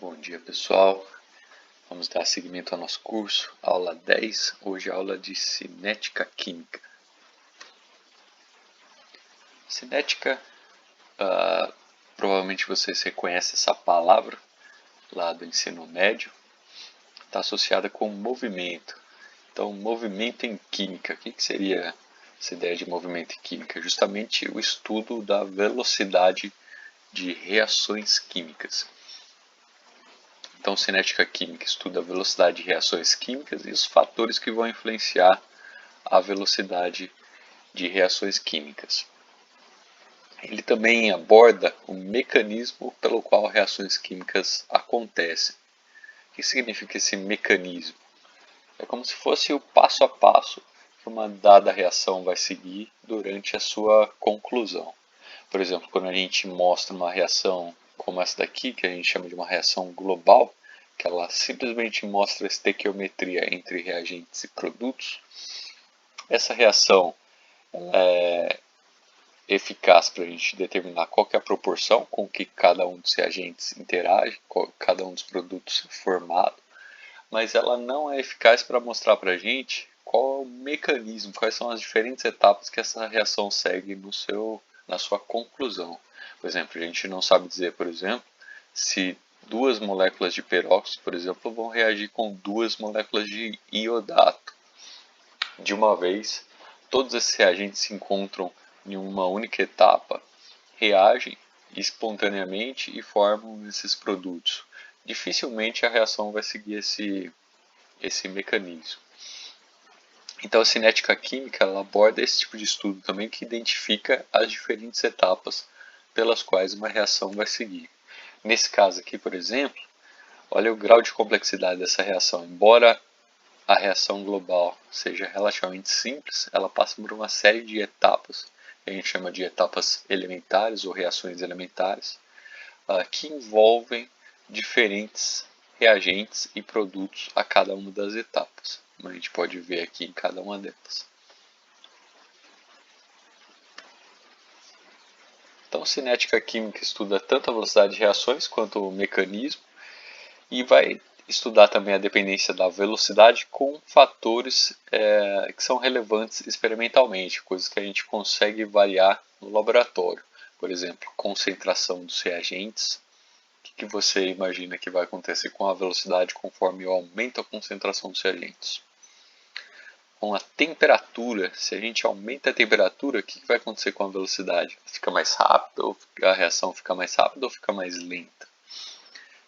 Bom dia, pessoal. Vamos dar seguimento ao nosso curso, aula 10, hoje aula de cinética química. Cinética, provavelmente vocês reconhecem essa palavra lá do ensino médio, está associada com movimento. Então, movimento em química, o que seria essa ideia de movimento em química? Justamente o estudo da velocidade de reações químicas. Então, cinética química estuda a velocidade de reações químicas e os fatores que vão influenciar a velocidade de reações químicas. Ele também aborda o mecanismo pelo qual reações químicas acontecem. O que significa esse mecanismo? É como se fosse o passo a passo que uma dada reação vai seguir durante a sua conclusão. Por exemplo, quando a gente mostra uma reação como essa daqui, que a gente chama de uma reação global, que ela simplesmente mostra a estequiometria entre reagentes e produtos, essa reação é eficaz para a gente determinar qual que é a proporção com que cada um dos reagentes interage, cada um dos produtos é formado, mas ela não é eficaz para mostrar para a gente qual é o mecanismo, quais são as diferentes etapas que essa reação segue na sua conclusão. Por exemplo, a gente não sabe dizer, por exemplo, se duas moléculas de peróxido, por exemplo, vão reagir com duas moléculas de iodato. De uma vez, todos esses reagentes se encontram em uma única etapa, reagem espontaneamente e formam esses produtos. Dificilmente a reação vai seguir esse mecanismo. Então a cinética química ela aborda esse tipo de estudo também que identifica as diferentes etapas pelas quais uma reação vai seguir. Nesse caso aqui, por exemplo, olha o grau de complexidade dessa reação. Embora a reação global seja relativamente simples, ela passa por uma série de etapas, que a gente chama de etapas elementares ou reações elementares, que envolvem diferentes reagentes e produtos a cada uma das etapas, como a gente pode ver aqui em cada uma delas. Então, cinética química estuda tanto a velocidade de reações quanto o mecanismo e vai estudar também a dependência da velocidade com fatores que são relevantes experimentalmente, coisas que a gente consegue variar no laboratório. Por exemplo, concentração dos reagentes. O que você imagina que vai acontecer com a velocidade conforme eu aumento a concentração dos reagentes? Com a temperatura, se a gente aumenta a temperatura, o que vai acontecer com a velocidade? Fica mais rápida, ou a reação fica mais rápida ou fica mais lenta?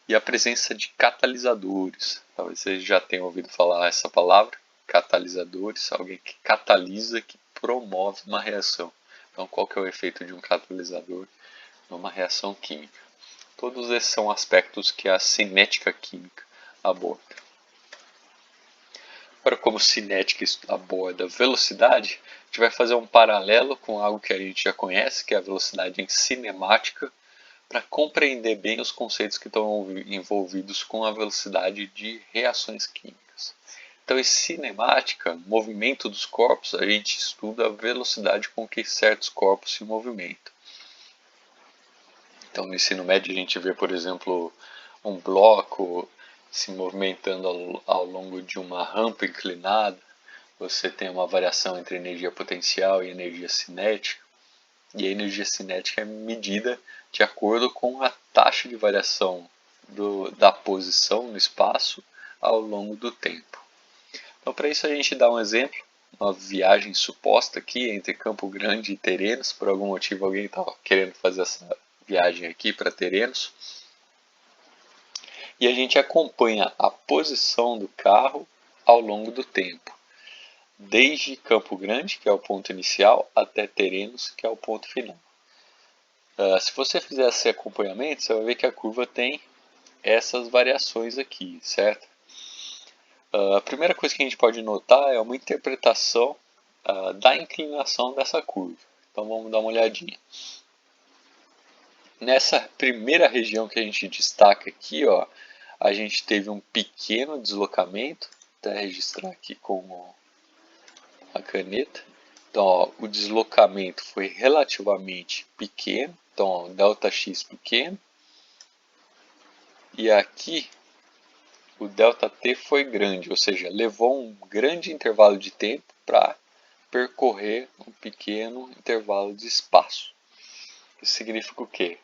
E a presença de catalisadores. Talvez você já tenha ouvido falar essa palavra, catalisadores, alguém que catalisa, que promove uma reação. Então, qual que é o efeito de um catalisador numa reação química? Todos esses são aspectos que a cinética química aborda. Agora, como cinética aborda velocidade, a gente vai fazer um paralelo com algo que a gente já conhece, que é a velocidade em cinemática, para compreender bem os conceitos que estão envolvidos com a velocidade de reações químicas. Então, em cinemática, movimento dos corpos, a gente estuda a velocidade com que certos corpos se movimentam. Então, no ensino médio, a gente vê, por exemplo, um bloco se movimentando ao longo de uma rampa inclinada. Você tem uma variação entre energia potencial e energia cinética. E a energia cinética é medida de acordo com a taxa de variação da posição no espaço ao longo do tempo. Então, para isso, a gente dá um exemplo, uma viagem suposta aqui entre Campo Grande e Terenos. Por algum motivo, alguém estava querendo fazer essa viagem aqui para Terenos. E a gente acompanha a posição do carro ao longo do tempo. Desde Campo Grande, que é o ponto inicial, até Terenos, que é o ponto final. Se você fizer esse acompanhamento, você vai ver que a curva tem essas variações aqui, certo? A primeira coisa que a gente pode notar é uma interpretação da inclinação dessa curva. Então vamos dar uma olhadinha. Nessa primeira região que a gente destaca aqui, ó, a gente teve um pequeno deslocamento. Vou até registrar aqui com a caneta. Então, ó, o deslocamento foi relativamente pequeno. Então, ó, ΔX pequeno. E aqui o ΔT foi grande, ou seja, levou um grande intervalo de tempo para percorrer um pequeno intervalo de espaço. Isso significa o quê?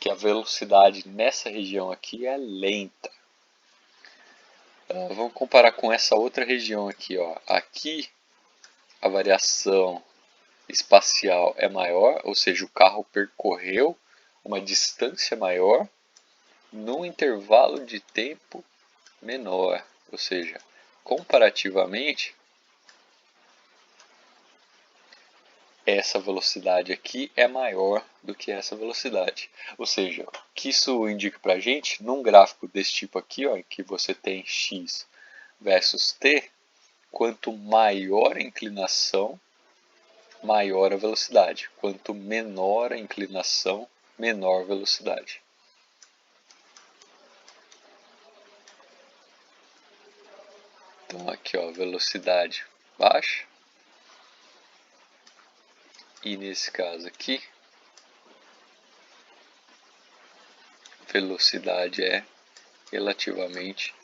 Que a velocidade nessa região aqui é lenta. Vamos comparar com essa outra região aqui. Ó. Aqui a variação espacial é maior, ou seja, o carro percorreu uma distância maior num intervalo de tempo menor, ou seja, comparativamente essa velocidade aqui é maior do que essa velocidade. Ou seja, o que isso indica para a gente, num gráfico desse tipo aqui, ó, em que você tem x versus t, quanto maior a inclinação, maior a velocidade. Quanto menor a inclinação, menor a velocidade. Então aqui, ó, velocidade baixa. E nesse caso aqui, velocidade é relativamente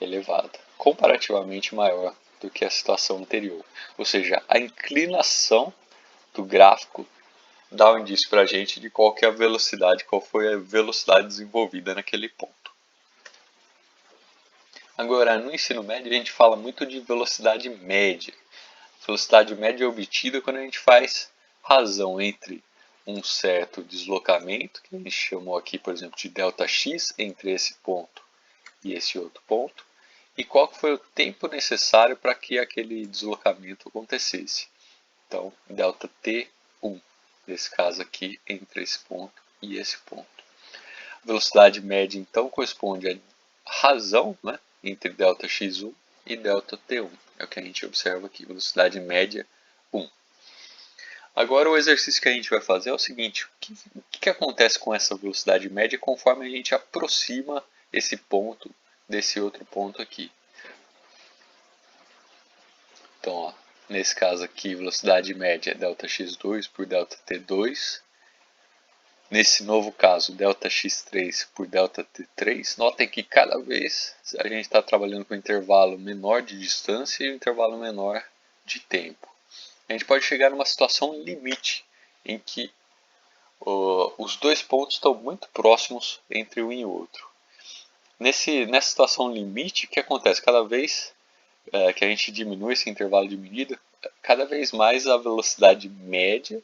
elevada, comparativamente maior do que a situação anterior. Ou seja, a inclinação do gráfico dá um indício para a gente de qual que é a velocidade, qual foi a velocidade desenvolvida naquele ponto. Agora, no ensino médio, a gente fala muito de velocidade média. Velocidade média é obtida quando a gente faz razão entre um certo deslocamento, que a gente chamou aqui, por exemplo, de ΔX, entre esse ponto e esse outro ponto, e qual foi o tempo necessário para que aquele deslocamento acontecesse. Então, ΔT1, nesse caso aqui, entre esse ponto e esse ponto. A velocidade média, então, corresponde à razão, né, entre ΔX1 e ΔT1. É o que a gente observa aqui, velocidade média 1. Agora o exercício que a gente vai fazer é o seguinte, o que acontece com essa velocidade média conforme a gente aproxima esse ponto desse outro ponto aqui. Então, ó, nesse caso aqui, velocidade média é ΔX2 por ΔT2. Nesse novo caso, ΔX3 por ΔT3. Notem que cada vez a gente está trabalhando com um intervalo menor de distância e um intervalo menor de tempo. A gente pode chegar numa situação limite, em que os dois pontos estão muito próximos entre um e outro. Nessa situação limite, o que acontece? Cada vez que a gente diminui esse intervalo de medida, cada vez mais a velocidade média,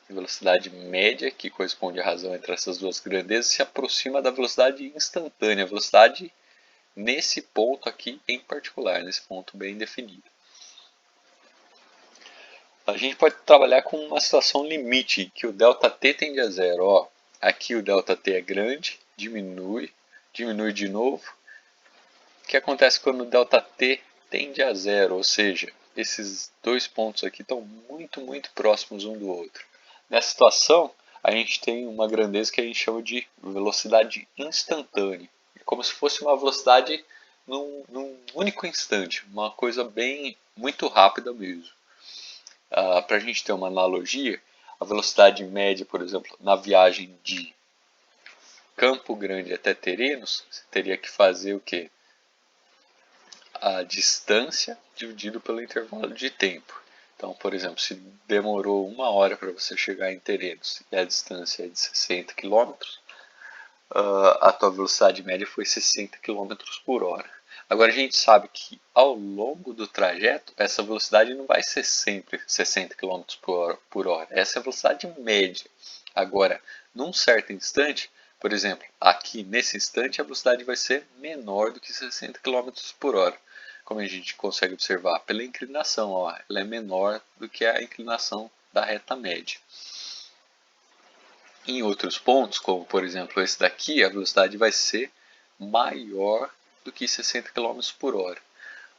velocidade média, que corresponde à razão entre essas duas grandezas, se aproxima da velocidade instantânea, a velocidade nesse ponto aqui em particular, nesse ponto bem definido. A gente pode trabalhar com uma situação limite, que o ΔT tende a zero. Aqui o ΔT é grande, diminui de novo. O que acontece quando o ΔT tende a zero, ou seja, esses dois pontos aqui estão muito próximos um do outro. Nessa situação, a gente tem uma grandeza que a gente chama de velocidade instantânea. É como se fosse uma velocidade num único instante, uma coisa muito rápida mesmo. Para a gente ter uma analogia, a velocidade média, por exemplo, na viagem de Campo Grande até Terenos, você teria que fazer o quê? A distância dividido pelo intervalo de tempo. Então, por exemplo, se demorou 1 hora para você chegar em Terenos e a distância é de 60 km, a tua velocidade média foi 60 km por hora. Agora a gente sabe que ao longo do trajeto, essa velocidade não vai ser sempre 60 km por hora. Essa é a velocidade média. Agora, num certo instante, por exemplo, aqui nesse instante, a velocidade vai ser menor do que 60 km por hora. Como a gente consegue observar pela inclinação, ela é menor do que a inclinação da reta média. Em outros pontos, como por exemplo esse daqui, a velocidade vai ser maior do que 60 km por hora.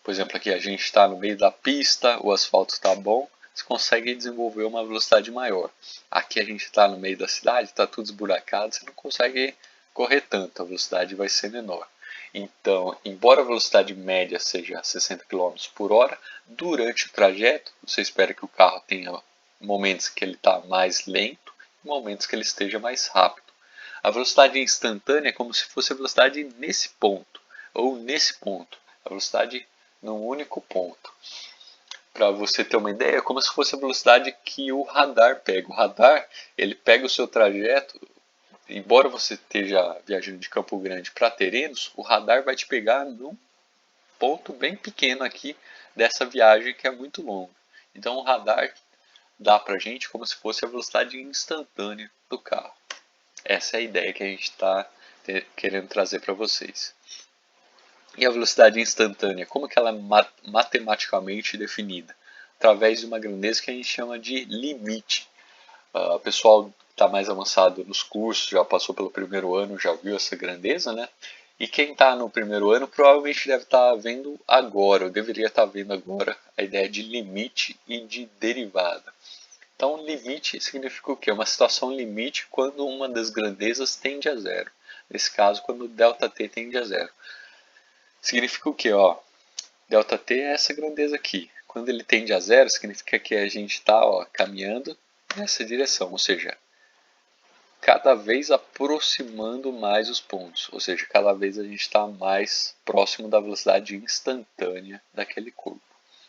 Por exemplo, aqui a gente está no meio da pista, o asfalto está bom, você consegue desenvolver uma velocidade maior. Aqui a gente está no meio da cidade, está tudo esburacado, você não consegue correr tanto, a velocidade vai ser menor. Então, embora a velocidade média seja 60 km por hora, durante o trajeto, você espera que o carro tenha momentos que ele está mais lento, momentos que ele esteja mais rápido. A velocidade instantânea é como se fosse a velocidade nesse ponto, ou nesse ponto. A velocidade num único ponto. Para você ter uma ideia, é como se fosse a velocidade que o radar pega. O radar, ele pega o seu trajeto, embora você esteja viajando de Campo Grande para Terenos, o radar vai te pegar num ponto bem pequeno aqui dessa viagem que é muito longa. Então o radar dá para a gente como se fosse a velocidade instantânea do carro. Essa é a ideia que a gente está querendo trazer para vocês. E a velocidade instantânea, como que ela é matematicamente definida? Através de uma grandeza que a gente chama de limite. O pessoal que está mais avançado nos cursos, já passou pelo primeiro ano, já viu essa grandeza, né? E quem está no primeiro ano provavelmente deve estar vendo agora, ou deveria estar vendo agora, a ideia de limite e de derivada. Então, limite significa o quê? Uma situação limite quando uma das grandezas tende a zero. Nesse caso, quando ΔT tende a zero. Significa o quê? ΔT é essa grandeza aqui. Quando ele tende a zero, significa que a gente está caminhando nessa direção, ou seja, cada vez aproximando mais os pontos, ou seja, cada vez a gente está mais próximo da velocidade instantânea daquele corpo.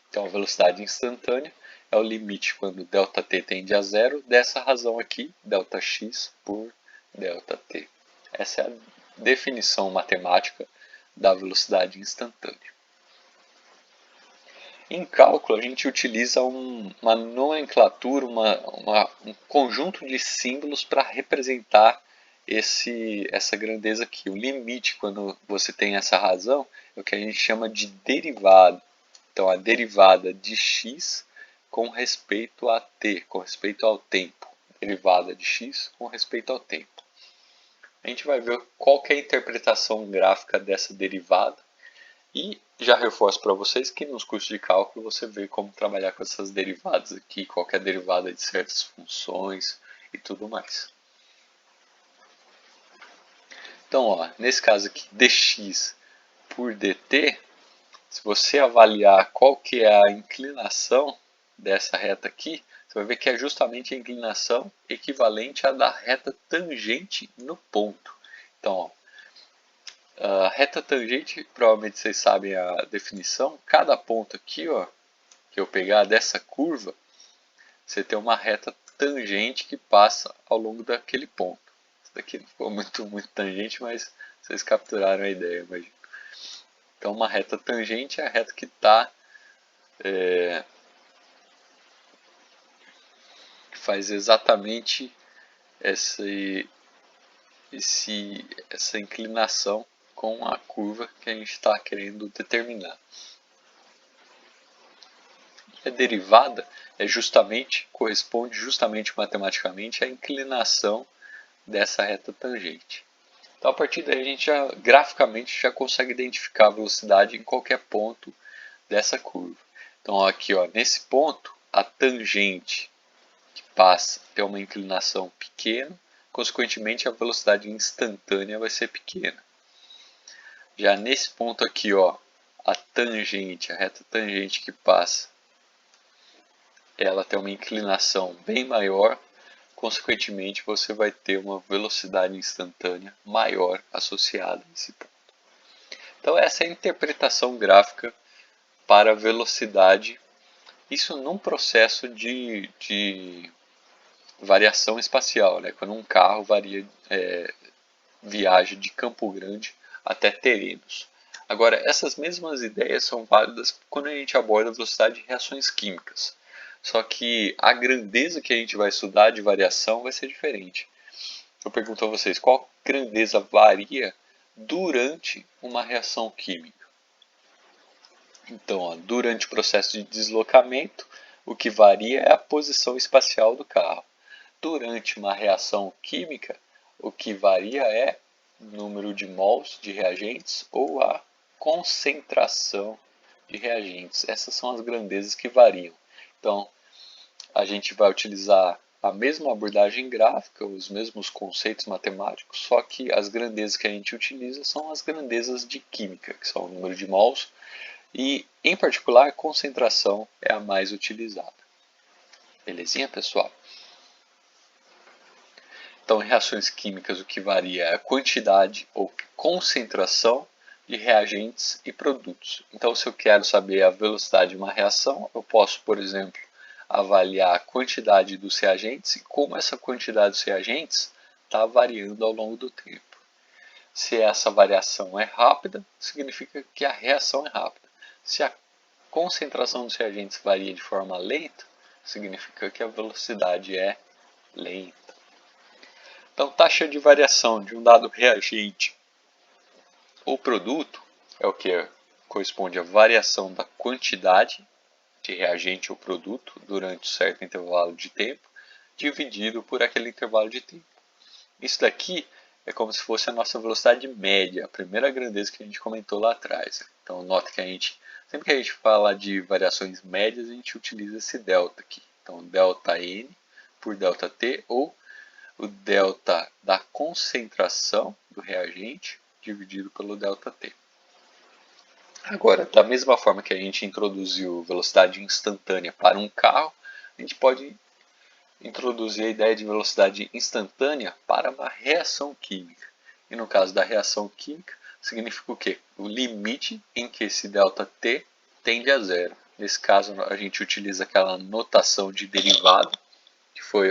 Então, a velocidade instantânea é o limite quando ΔT tende a zero, dessa razão aqui, ΔX por ΔT. Essa é a definição matemática da velocidade instantânea. Em cálculo, a gente utiliza uma nomenclatura, um conjunto de símbolos para representar essa grandeza aqui. O limite, quando você tem essa razão, é o que a gente chama de derivada. Então, a derivada de x com respeito a t, com respeito ao tempo. Derivada de x com respeito ao tempo. A gente vai ver qual que é a interpretação gráfica dessa derivada. E já reforço para vocês que nos cursos de cálculo você vê como trabalhar com essas derivadas aqui, qual que é a derivada de certas funções e tudo mais. Então, nesse caso aqui, dx por dt, se você avaliar qual que é a inclinação dessa reta aqui, você vai ver que é justamente a inclinação equivalente à da reta tangente no ponto. Então, a reta tangente, provavelmente vocês sabem a definição. Cada ponto aqui, que eu pegar dessa curva, você tem uma reta tangente que passa ao longo daquele ponto. Isso daqui não ficou muito tangente, mas vocês capturaram a ideia, imagino. Então, uma reta tangente é a reta que está que faz exatamente essa inclinação com a curva que a gente está querendo determinar. E a derivada corresponde justamente matematicamente à inclinação dessa reta tangente. Então, a partir daí, a gente graficamente já consegue identificar a velocidade em qualquer ponto dessa curva. Então, aqui, nesse ponto, a tangente que passa tem uma inclinação pequena, consequentemente, a velocidade instantânea vai ser pequena. Já nesse ponto aqui, a reta tangente que passa, ela tem uma inclinação bem maior, consequentemente você vai ter uma velocidade instantânea maior associada a esse ponto. Então essa é a interpretação gráfica para a velocidade, isso num processo de variação espacial, né? Quando um carro viaja de Campo Grande até Terenos. Agora, essas mesmas ideias são válidas quando a gente aborda a velocidade de reações químicas. Só que a grandeza que a gente vai estudar de variação vai ser diferente. Eu pergunto a vocês, qual grandeza varia durante uma reação química? Então, durante o processo de deslocamento, o que varia é a posição espacial do carro. Durante uma reação química, o que varia é o número de mols de reagentes ou a concentração de reagentes. Essas são as grandezas que variam. Então, a gente vai utilizar a mesma abordagem gráfica, os mesmos conceitos matemáticos, só que as grandezas que a gente utiliza são as grandezas de química, que são o número de mols, e, em particular, a concentração é a mais utilizada. Belezinha, pessoal? Então, em reações químicas, o que varia é a quantidade ou concentração de reagentes e produtos. Então, se eu quero saber a velocidade de uma reação, eu posso, por exemplo, avaliar a quantidade dos reagentes e como essa quantidade dos reagentes está variando ao longo do tempo. Se essa variação é rápida, significa que a reação é rápida. Se a concentração dos reagentes varia de forma lenta, significa que a velocidade é lenta. Então, taxa de variação de um dado reagente ou produto é o que corresponde à variação da quantidade de reagente ou produto durante um certo intervalo de tempo, dividido por aquele intervalo de tempo. Isso daqui é como se fosse a nossa velocidade média, a primeira grandeza que a gente comentou lá atrás. Então, note que sempre que a gente fala de variações médias, a gente utiliza esse delta aqui. Então, delta N por delta T, ou o delta da concentração do reagente dividido pelo delta T. Agora, da mesma forma que a gente introduziu velocidade instantânea para um carro, a gente pode introduzir a ideia de velocidade instantânea para uma reação química. E no caso da reação química, significa o quê? O limite em que esse ΔT tende a zero. Nesse caso, a gente utiliza aquela notação de derivada, que foi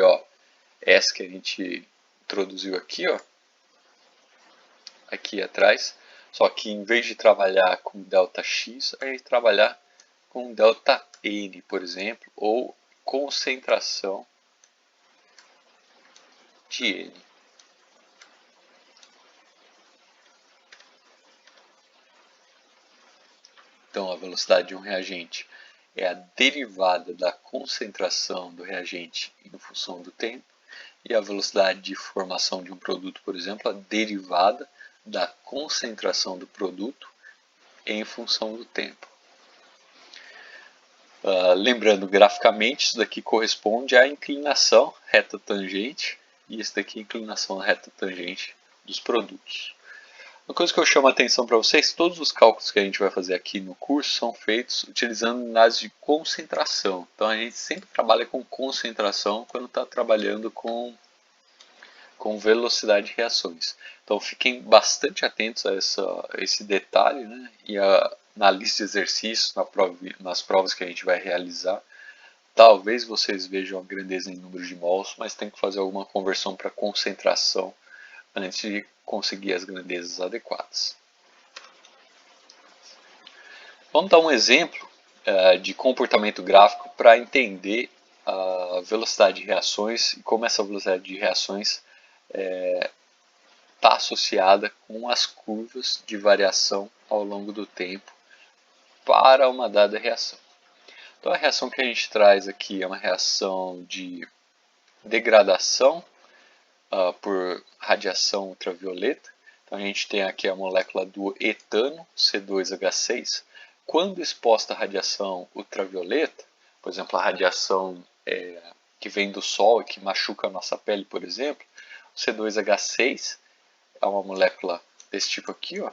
essa que a gente introduziu aqui, aqui atrás. Só que em vez de trabalhar com ΔX, a gente trabalhar com ΔN, por exemplo, ou concentração de N. Então, a velocidade de um reagente é a derivada da concentração do reagente em função do tempo, e a velocidade de formação de um produto, por exemplo, a derivada da concentração do produto em função do tempo. Lembrando graficamente, isso daqui corresponde à inclinação reta tangente, e isso daqui é a inclinação reta tangente dos produtos. Uma coisa que eu chamo a atenção para vocês, todos os cálculos que a gente vai fazer aqui no curso são feitos utilizando análises de concentração. Então a gente sempre trabalha com concentração quando está trabalhando com velocidade de reações. Então fiquem bastante atentos a esse detalhe, né? E na lista de exercícios, nas provas que a gente vai realizar. Talvez vocês vejam a grandeza em número de mols, mas tem que fazer alguma conversão para concentração antes de conseguir as grandezas adequadas. Vamos dar um exemplo de comportamento gráfico para entender a velocidade de reações e como essa velocidade de reações está associada com as curvas de variação ao longo do tempo para uma dada reação. Então a reação que a gente traz aqui é uma reação de degradação por radiação ultravioleta. Então a gente tem aqui a molécula do etano, C2H6. Quando exposta à radiação ultravioleta, por exemplo, a radiação que vem do Sol e que machuca a nossa pele, por exemplo, o C2H6 é uma molécula desse tipo aqui,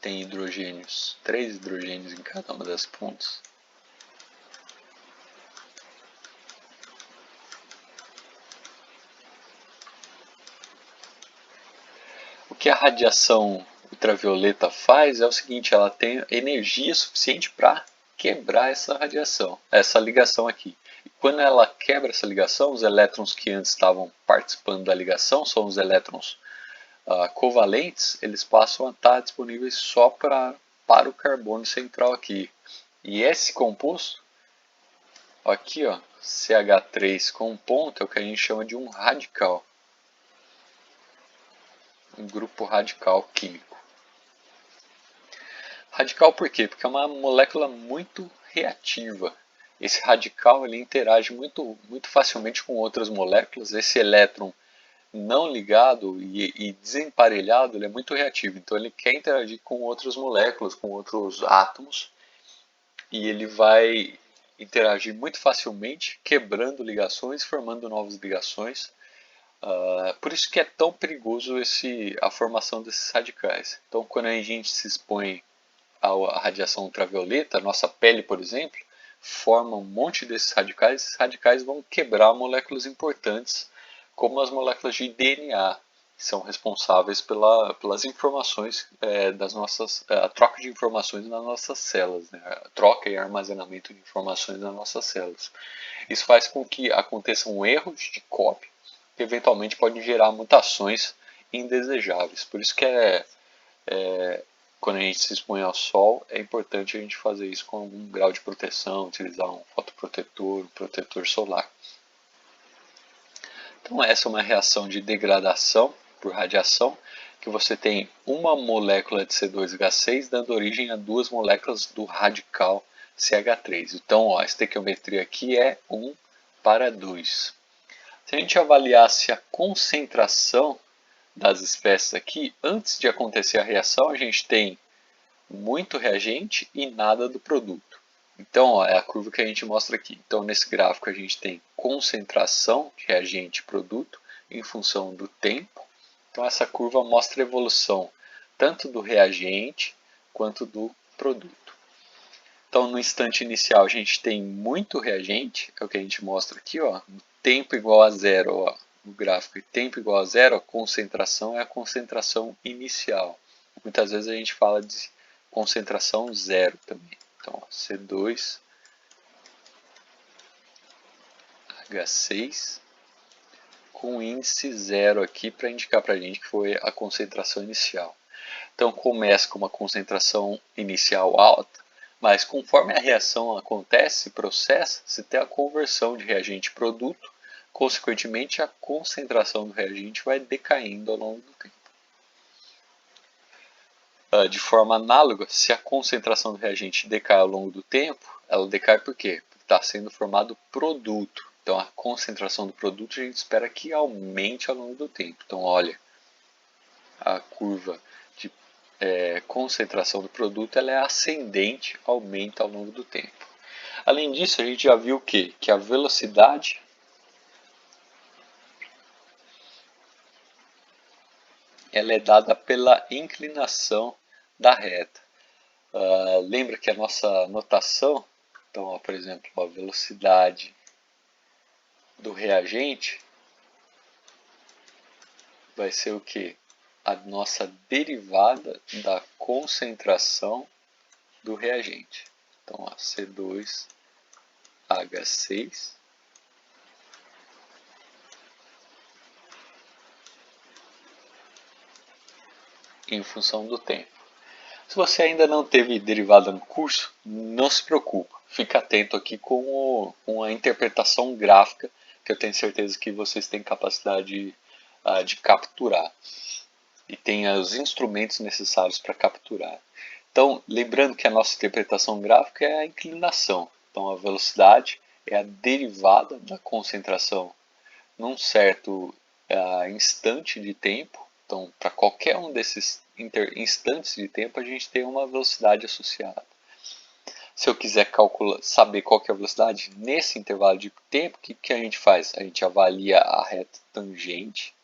tem hidrogênios, 3 hidrogênios em cada uma das pontas. O que a radiação ultravioleta faz é o seguinte, ela tem energia suficiente para quebrar essa radiação, essa ligação aqui. E quando ela quebra essa ligação, os elétrons que antes estavam participando da ligação, são os elétrons covalentes, eles passam a estar disponíveis só para o carbono central aqui. E esse composto, aqui, CH3 com um ponto, é o que a gente chama de um radical. Um grupo radical químico. Radical por quê? Porque é uma molécula muito reativa. Esse radical ele interage muito facilmente com outras moléculas. Esse elétron não ligado e desemparelhado, ele é muito reativo. Então ele quer interagir com outras moléculas, com outros átomos, e ele vai interagir muito facilmente, quebrando ligações, formando novas ligações. Por isso que é tão perigoso a formação desses radicais. Então quando a gente se expõe a radiação ultravioleta, a nossa pele, por exemplo, forma um monte desses radicais. Esses radicais vão quebrar moléculas importantes, como as moléculas de DNA, que são responsáveis pelas informações das nossas, a troca de informações nas nossas células, né? A troca e armazenamento de informações nas nossas células. Isso faz com que aconteçam erros de cópia, que eventualmente podem gerar mutações indesejáveis. Por isso que quando a gente se expõe ao sol, é importante a gente fazer isso com algum grau de proteção, utilizar um fotoprotetor, um protetor solar. Então essa é uma reação de degradação por radiação, que você tem uma molécula de C2H6 dando origem a duas moléculas do radical CH3. Então ó, a estequiometria aqui é 1:2. Se a gente avaliasse a concentração das espécies aqui, antes de acontecer a reação, a gente tem muito reagente e nada do produto. Então, ó, é a curva que a gente mostra aqui. Então, nesse gráfico, a gente tem concentração de reagente e produto em função do tempo. Então, essa curva mostra a evolução tanto do reagente quanto do produto. Então, no instante inicial, a gente tem muito reagente, é o que a gente mostra aqui, ó, no tempo igual a zero, ó, no gráfico, tempo igual a zero, a concentração é a concentração inicial. Muitas vezes a gente fala de concentração zero também. Então, ó, C2H6 com índice zero aqui para indicar para a gente que foi a concentração inicial. Então, começa com uma concentração inicial alta, mas conforme a reação acontece, processa, se tem a conversão de reagente-produto, consequentemente a concentração do reagente vai decaindo ao longo do tempo. De forma análoga, se a concentração do reagente decai ao longo do tempo, ela decai por quê? Porque está sendo formado produto. Então a concentração do produto a gente espera que aumente ao longo do tempo. Então olha, a curva de concentração do produto ela é ascendente, aumenta ao longo do tempo. Além disso, a gente já viu que a velocidade ela é dada pela inclinação da reta. Lembra que a nossa notação, então, ó, por exemplo, a velocidade do reagente vai ser o que? A nossa derivada da concentração do reagente. Então, ó, C2H6 em função do tempo. Se você ainda não teve derivada no curso, não se preocupe. Fique atento aqui com a interpretação gráfica, que eu tenho certeza que vocês têm capacidade de capturar. E tem os instrumentos necessários para capturar. Então, lembrando que a nossa interpretação gráfica é a inclinação. Então, a velocidade é a derivada da concentração num certo instante de tempo. Então, para qualquer um desses instantes de tempo, a gente tem uma velocidade associada. Se eu quiser saber qual que é a velocidade nesse intervalo de tempo, o que a gente faz? A gente avalia a reta tangente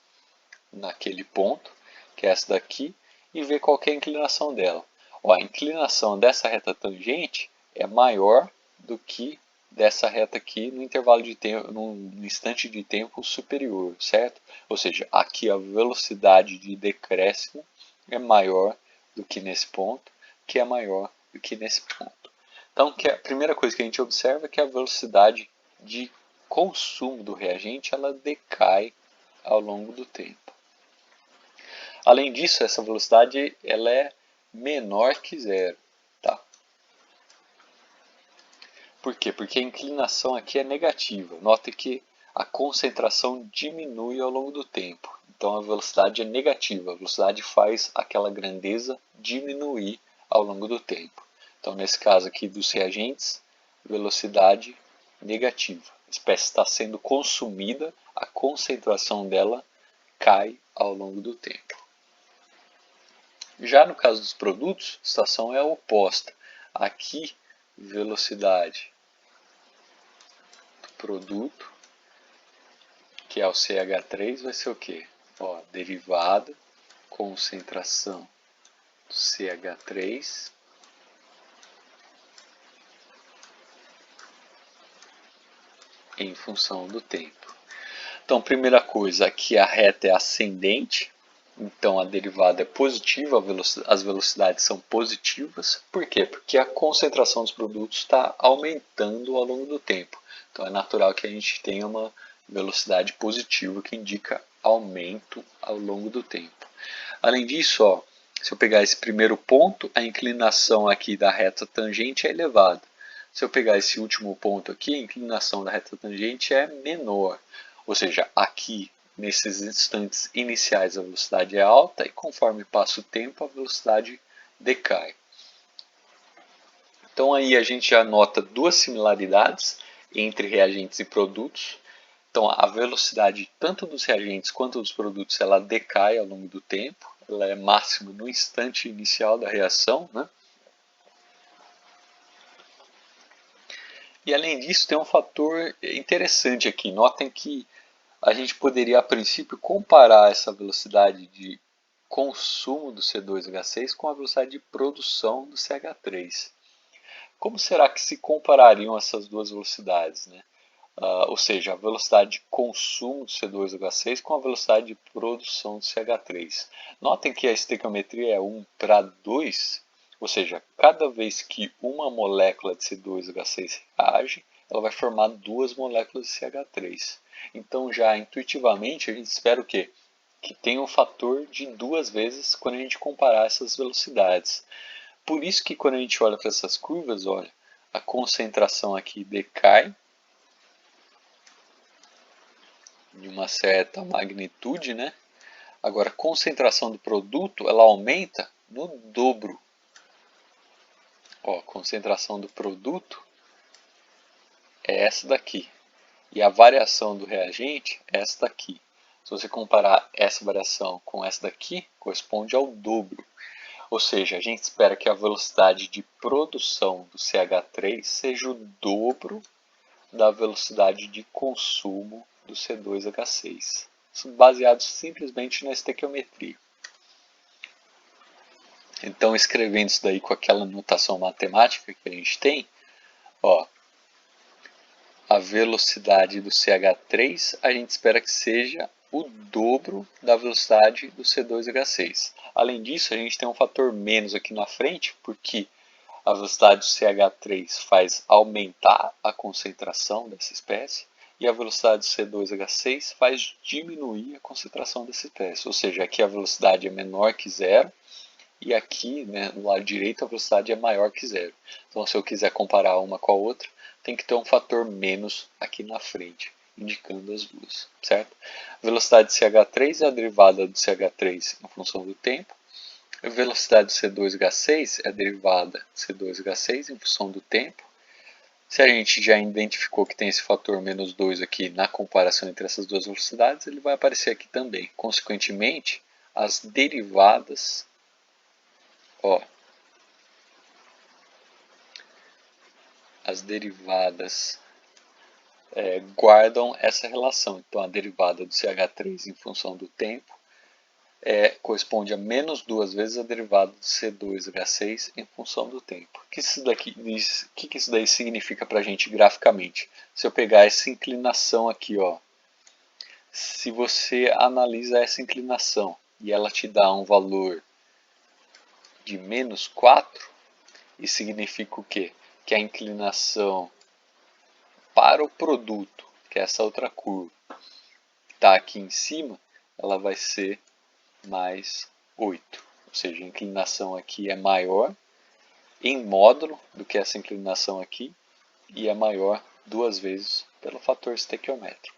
naquele ponto, que é essa daqui, e vê qual que é a inclinação dela. Ó, a inclinação dessa reta tangente é maior do que dessa reta aqui no intervalo de tempo, no instante de tempo superior, certo? Ou seja, aqui a velocidade de decréscimo é maior do que nesse ponto, que é maior do que nesse ponto. Então, a primeira coisa que a gente observa é que a velocidade de consumo do reagente ela decai ao longo do tempo. Além disso, essa velocidade ela é menor que zero. Tá? Por quê? Porque a inclinação aqui é negativa. Note que a concentração diminui ao longo do tempo. Então a velocidade é negativa. A velocidade faz aquela grandeza diminuir ao longo do tempo. Então nesse caso aqui dos reagentes, velocidade negativa. A espécie está sendo consumida, a concentração dela cai ao longo do tempo. Já no caso dos produtos, a situação é a oposta. Aqui, velocidade do produto, que é o CH3, vai ser o quê? Ó, derivada, concentração do CH3 em função do tempo. Então, primeira coisa, aqui a reta é ascendente, então a derivada é positiva, as velocidades são positivas. Por quê? Porque a concentração dos produtos está aumentando ao longo do tempo. Então é natural que a gente tenha uma velocidade positiva que indica aumento ao longo do tempo. Além disso, ó, se eu pegar esse primeiro ponto, a inclinação aqui da reta tangente é elevada. Se eu pegar esse último ponto aqui, a inclinação da reta tangente é menor. Ou seja, aqui, nesses instantes iniciais, a velocidade é alta e conforme passa o tempo, a velocidade decai. Então aí a gente já nota duas similaridades entre reagentes e produtos. Então a velocidade tanto dos reagentes quanto dos produtos ela decai ao longo do tempo. Ela é máxima no instante inicial da reação, né? E além disso tem um fator interessante aqui. Notem que a gente poderia a princípio comparar essa velocidade de consumo do C2H6 com a velocidade de produção do CH3. Como será que se comparariam essas duas velocidades, né? Ou seja, a velocidade de consumo do C2H6 com a velocidade de produção do CH3. Notem que a estequiometria é 1:2, ou seja, cada vez que uma molécula de C2H6 reage, ela vai formar duas moléculas de CH3. Então, já intuitivamente, a gente espera o quê? Que tenha um fator de 2 vezes quando a gente comparar essas velocidades. Por isso que quando a gente olha para essas curvas, olha, a concentração aqui decai de uma certa magnitude, né? Agora, a concentração do produto ela aumenta no dobro. Ó, a concentração do produto é essa daqui. E a variação do reagente é essa daqui. Se você comparar essa variação com essa daqui, corresponde ao dobro. Ou seja, a gente espera que a velocidade de produção do CH3 seja o dobro da velocidade de consumo do C2H6. Isso baseado simplesmente na estequiometria. Então, escrevendo isso daí com aquela notação matemática que a gente tem, ó, a velocidade do CH3 a gente espera que seja o dobro da velocidade do C2H6. Além disso, a gente tem um fator menos aqui na frente, porque a velocidade do CH3 faz aumentar a concentração dessa espécie e a velocidade do C2H6 faz diminuir a concentração dessa espécie. Ou seja, aqui a velocidade é menor que zero e aqui, né, no lado direito, a velocidade é maior que zero. Então, se eu quiser comparar uma com a outra, tem que ter um fator menos aqui na frente, indicando as duas, certo? A velocidade de CH3 é a derivada do CH3 em função do tempo. A velocidade do C2H6 é a derivada do C2H6 em função do tempo. Se a gente já identificou que tem esse fator menos 2 aqui na comparação entre essas duas velocidades, ele vai aparecer aqui também. Consequentemente, as derivadas, ó, guardam essa relação. Então, a derivada do CH3 em função do tempo corresponde a menos 2 vezes a derivada do C2H6 em função do tempo. O que isso daí significa para a gente graficamente? Se eu pegar essa inclinação aqui, ó, se você analisa essa inclinação e ela te dá um valor de menos 4, isso significa o quê? Que a inclinação para o produto, que é essa outra curva, que está aqui em cima, ela vai ser mais 8. Ou seja, a inclinação aqui é maior em módulo do que essa inclinação aqui e é maior 2 vezes pelo fator estequiométrico.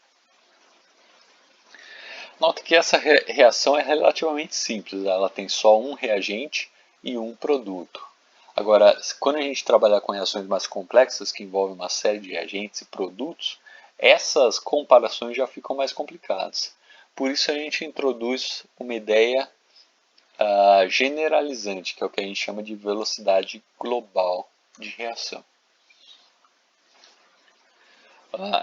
Nota que essa reação é relativamente simples, ela tem só um reagente e um produto. Agora, quando a gente trabalhar com reações mais complexas, que envolvem uma série de reagentes e produtos, essas comparações já ficam mais complicadas. Por isso a gente introduz uma ideia generalizante, que é o que a gente chama de velocidade global de reação.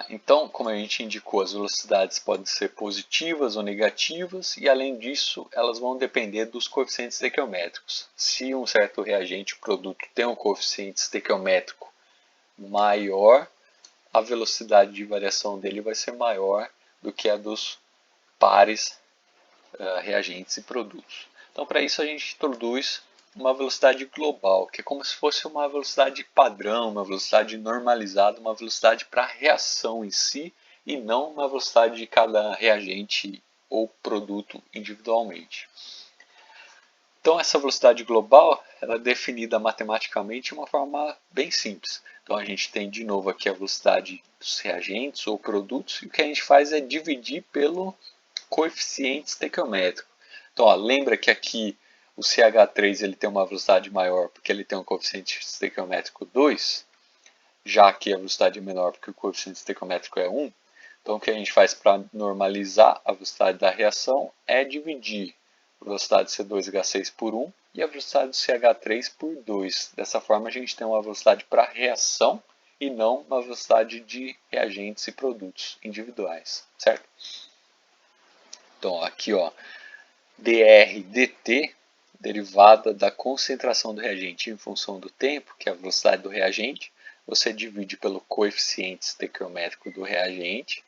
Então, como a gente indicou, as velocidades podem ser positivas ou negativas e, além disso, elas vão depender dos coeficientes estequiométricos. Se um certo reagente, produto, tem um coeficiente estequiométrico maior, a velocidade de variação dele vai ser maior do que a dos pares reagentes e produtos. Então, para isso a gente introduz uma velocidade global, que é como se fosse uma velocidade padrão, uma velocidade normalizada, uma velocidade para a reação em si, e não uma velocidade de cada reagente ou produto individualmente. Então, essa velocidade global ela é definida matematicamente de uma forma bem simples. Então, a gente tem de novo aqui a velocidade dos reagentes ou produtos, e o que a gente faz é dividir pelo coeficiente estequiométrico. Então, ó, lembra que aqui o CH3 ele tem uma velocidade maior porque ele tem um coeficiente estequiométrico 2, já que a velocidade é menor porque o coeficiente estequiométrico é 1. Então, o que a gente faz para normalizar a velocidade da reação é dividir a velocidade de C2H6 por 1 e a velocidade do CH3 por 2. Dessa forma, a gente tem uma velocidade para reação e não uma velocidade de reagentes e produtos individuais, certo? Então, aqui, ó, dr dt, derivada da concentração do reagente em função do tempo, que é a velocidade do reagente, você divide pelo coeficiente estequiométrico do reagente.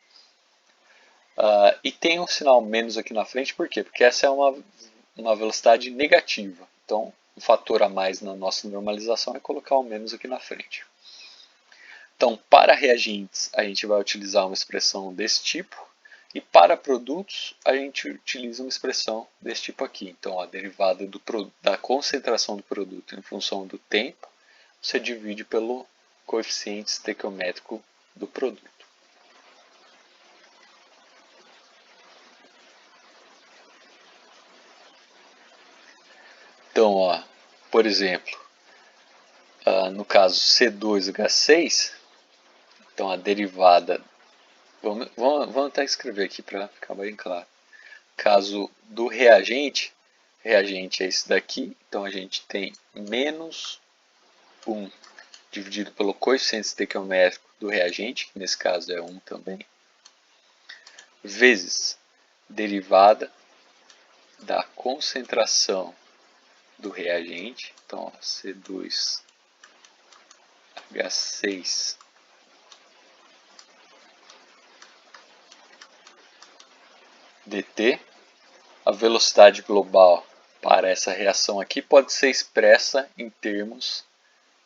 E tem um sinal menos aqui na frente, por quê? Porque essa é uma velocidade negativa. Então, um fator a mais na nossa normalização é colocar o menos aqui na frente. Então, para reagentes, a gente vai utilizar uma expressão desse tipo. E para produtos, a gente utiliza uma expressão desse tipo aqui. Então, a derivada da concentração do produto em função do tempo, você divide pelo coeficiente estequiométrico do produto. Então, ó, por exemplo, no caso C2H6, então a derivada, vamos até escrever aqui para ficar bem claro. Caso do reagente é esse daqui, então a gente tem menos 1 dividido pelo coeficiente estequiométrico do reagente, que nesse caso é 1 também, vezes derivada da concentração do reagente, então C2H6 dt. A velocidade global para essa reação aqui pode ser expressa em termos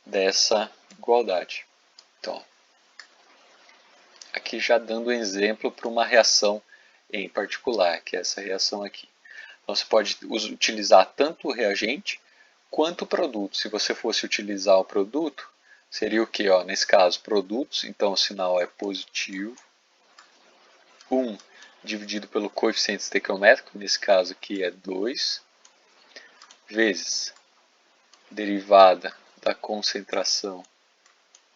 dessa igualdade. Então, aqui já dando um exemplo para uma reação em particular, que é essa reação aqui. Então, você pode utilizar tanto o reagente quanto o produto. Se você fosse utilizar o produto, seria o que? Nesse caso, produtos, então o sinal é positivo. 1 dividido pelo coeficiente estequiométrico, nesse caso aqui é 2, vezes derivada da concentração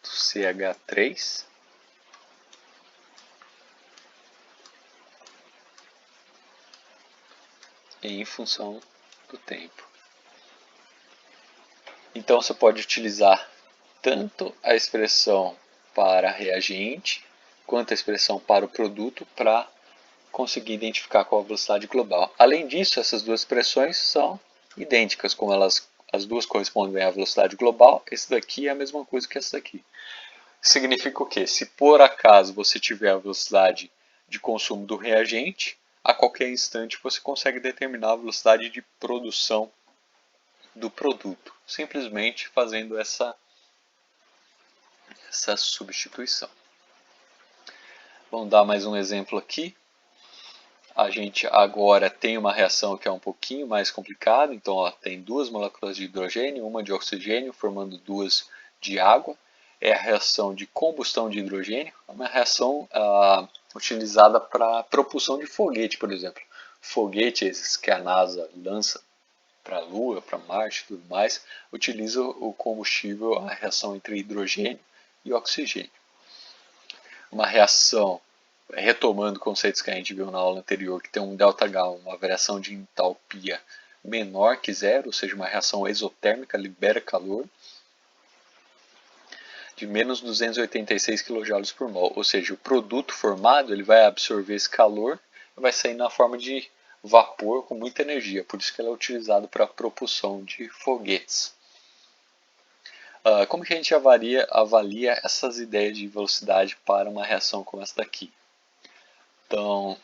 do CH3, em função do tempo. Então você pode utilizar tanto a expressão para reagente quanto a expressão para o produto para conseguir identificar qual a velocidade global. Além disso, essas duas expressões são idênticas, como as duas correspondem à velocidade global, esse daqui é a mesma coisa que essa daqui. Significa o quê? Se por acaso você tiver a velocidade de consumo do reagente, a qualquer instante você consegue determinar a velocidade de produção do produto, simplesmente fazendo essa substituição. Vamos dar mais um exemplo aqui. A gente agora tem uma reação que é um pouquinho mais complicada, então tem duas moléculas de hidrogênio, uma de oxigênio, formando duas de água. É a reação de combustão de hidrogênio, uma reação utilizada para propulsão de foguete, por exemplo. Foguetes que a NASA lança para a Lua, para Marte e tudo mais, utilizam o combustível, a reação entre hidrogênio e oxigênio. Uma reação, retomando conceitos que a gente viu na aula anterior, que tem um ΔH, uma variação de entalpia menor que zero, ou seja, uma reação exotérmica, libera calor, de menos 286 kJ por mol, ou seja, o produto formado ele vai absorver esse calor e vai sair na forma de vapor com muita energia, por isso que ela é utilizada para a propulsão de foguetes. Como que a gente avalia essas ideias de velocidade para uma reação como essa daqui? Então,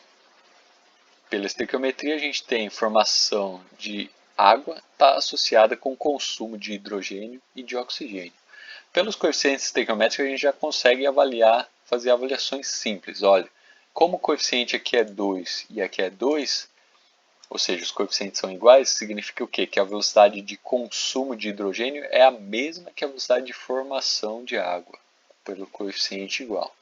pela estequiometria, a gente tem formação de água está associada com o consumo de hidrogênio e de oxigênio. Pelos coeficientes estequiométricos, a gente já consegue fazer avaliações simples. Olha, como o coeficiente aqui é 2 e aqui é 2, ou seja, os coeficientes são iguais, significa o quê? Que a velocidade de consumo de hidrogênio é a mesma que a velocidade de formação de água, pelo coeficiente igual.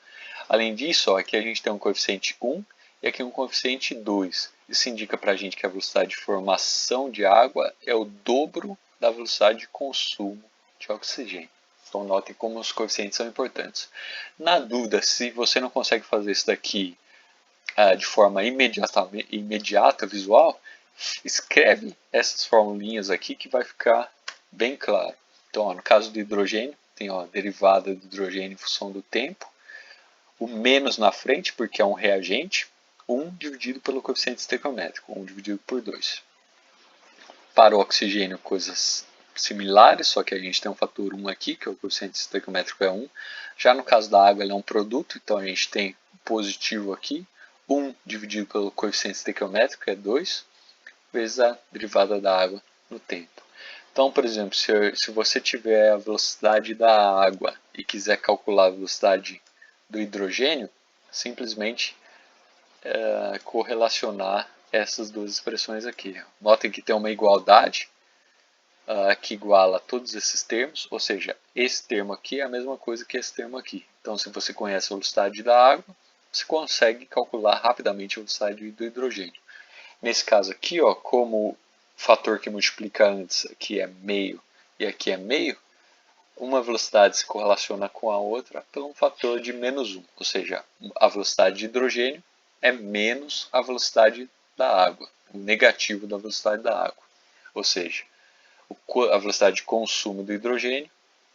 Além disso, aqui a gente tem um coeficiente 1 e aqui um coeficiente 2. Isso indica para a gente que a velocidade de formação de água é o dobro da velocidade de consumo de oxigênio. Então notem como os coeficientes são importantes. Na dúvida, se você não consegue fazer isso daqui de forma imediata, visual, escreve essas formulinhas aqui que vai ficar bem claro. Então, no caso do hidrogênio, tem a derivada do hidrogênio em função do tempo, o menos na frente, porque é um reagente, 1 dividido pelo coeficiente estequiométrico, 1 dividido por 2. Para o oxigênio, coisas similares, só que a gente tem um fator 1 aqui, que é o coeficiente estequiométrico é 1. Já no caso da água, ele é um produto, então a gente tem positivo aqui, 1 dividido pelo coeficiente estequiométrico, que é 2, vezes a derivada da água no tempo. Então, por exemplo, se você tiver a velocidade da água e quiser calcular a velocidade do hidrogênio, simplesmente correlacionar essas duas expressões aqui. Notem que tem uma igualdade que iguala todos esses termos, ou seja, esse termo aqui é a mesma coisa que esse termo aqui. Então, se você conhece a velocidade da água, você consegue calcular rapidamente a velocidade do hidrogênio. Nesse caso aqui, ó, como o fator que multiplica antes aqui é meio e aqui é meio, uma velocidade se correlaciona com a outra por um fator de menos 1, ou seja, a velocidade de hidrogênio é menos a velocidade da água, o negativo da velocidade da água. Ou seja, a velocidade de consumo do hidrogênio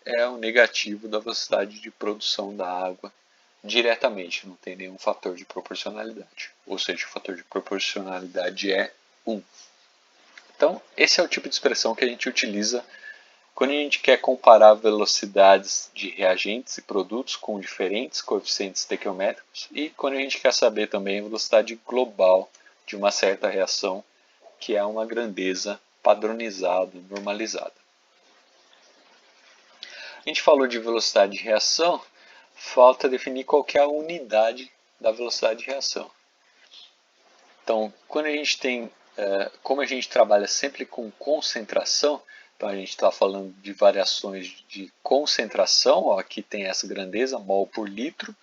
é o negativo da velocidade de produção da água diretamente, não tem nenhum fator de proporcionalidade. Ou seja, o fator de proporcionalidade é 1. Então, esse é o tipo de expressão que a gente utiliza quando a gente quer comparar velocidades de reagentes e produtos com diferentes coeficientes estequiométricos e quando a gente quer saber também a velocidade global de uma certa reação, que é uma grandeza padronizada, normalizada. A gente falou de velocidade de reação, falta definir qual é a unidade da velocidade de reação. Então, quando a gente tem, como a gente trabalha sempre com concentração, então a gente está falando de variações de concentração, ó, aqui tem essa grandeza, mol por litro,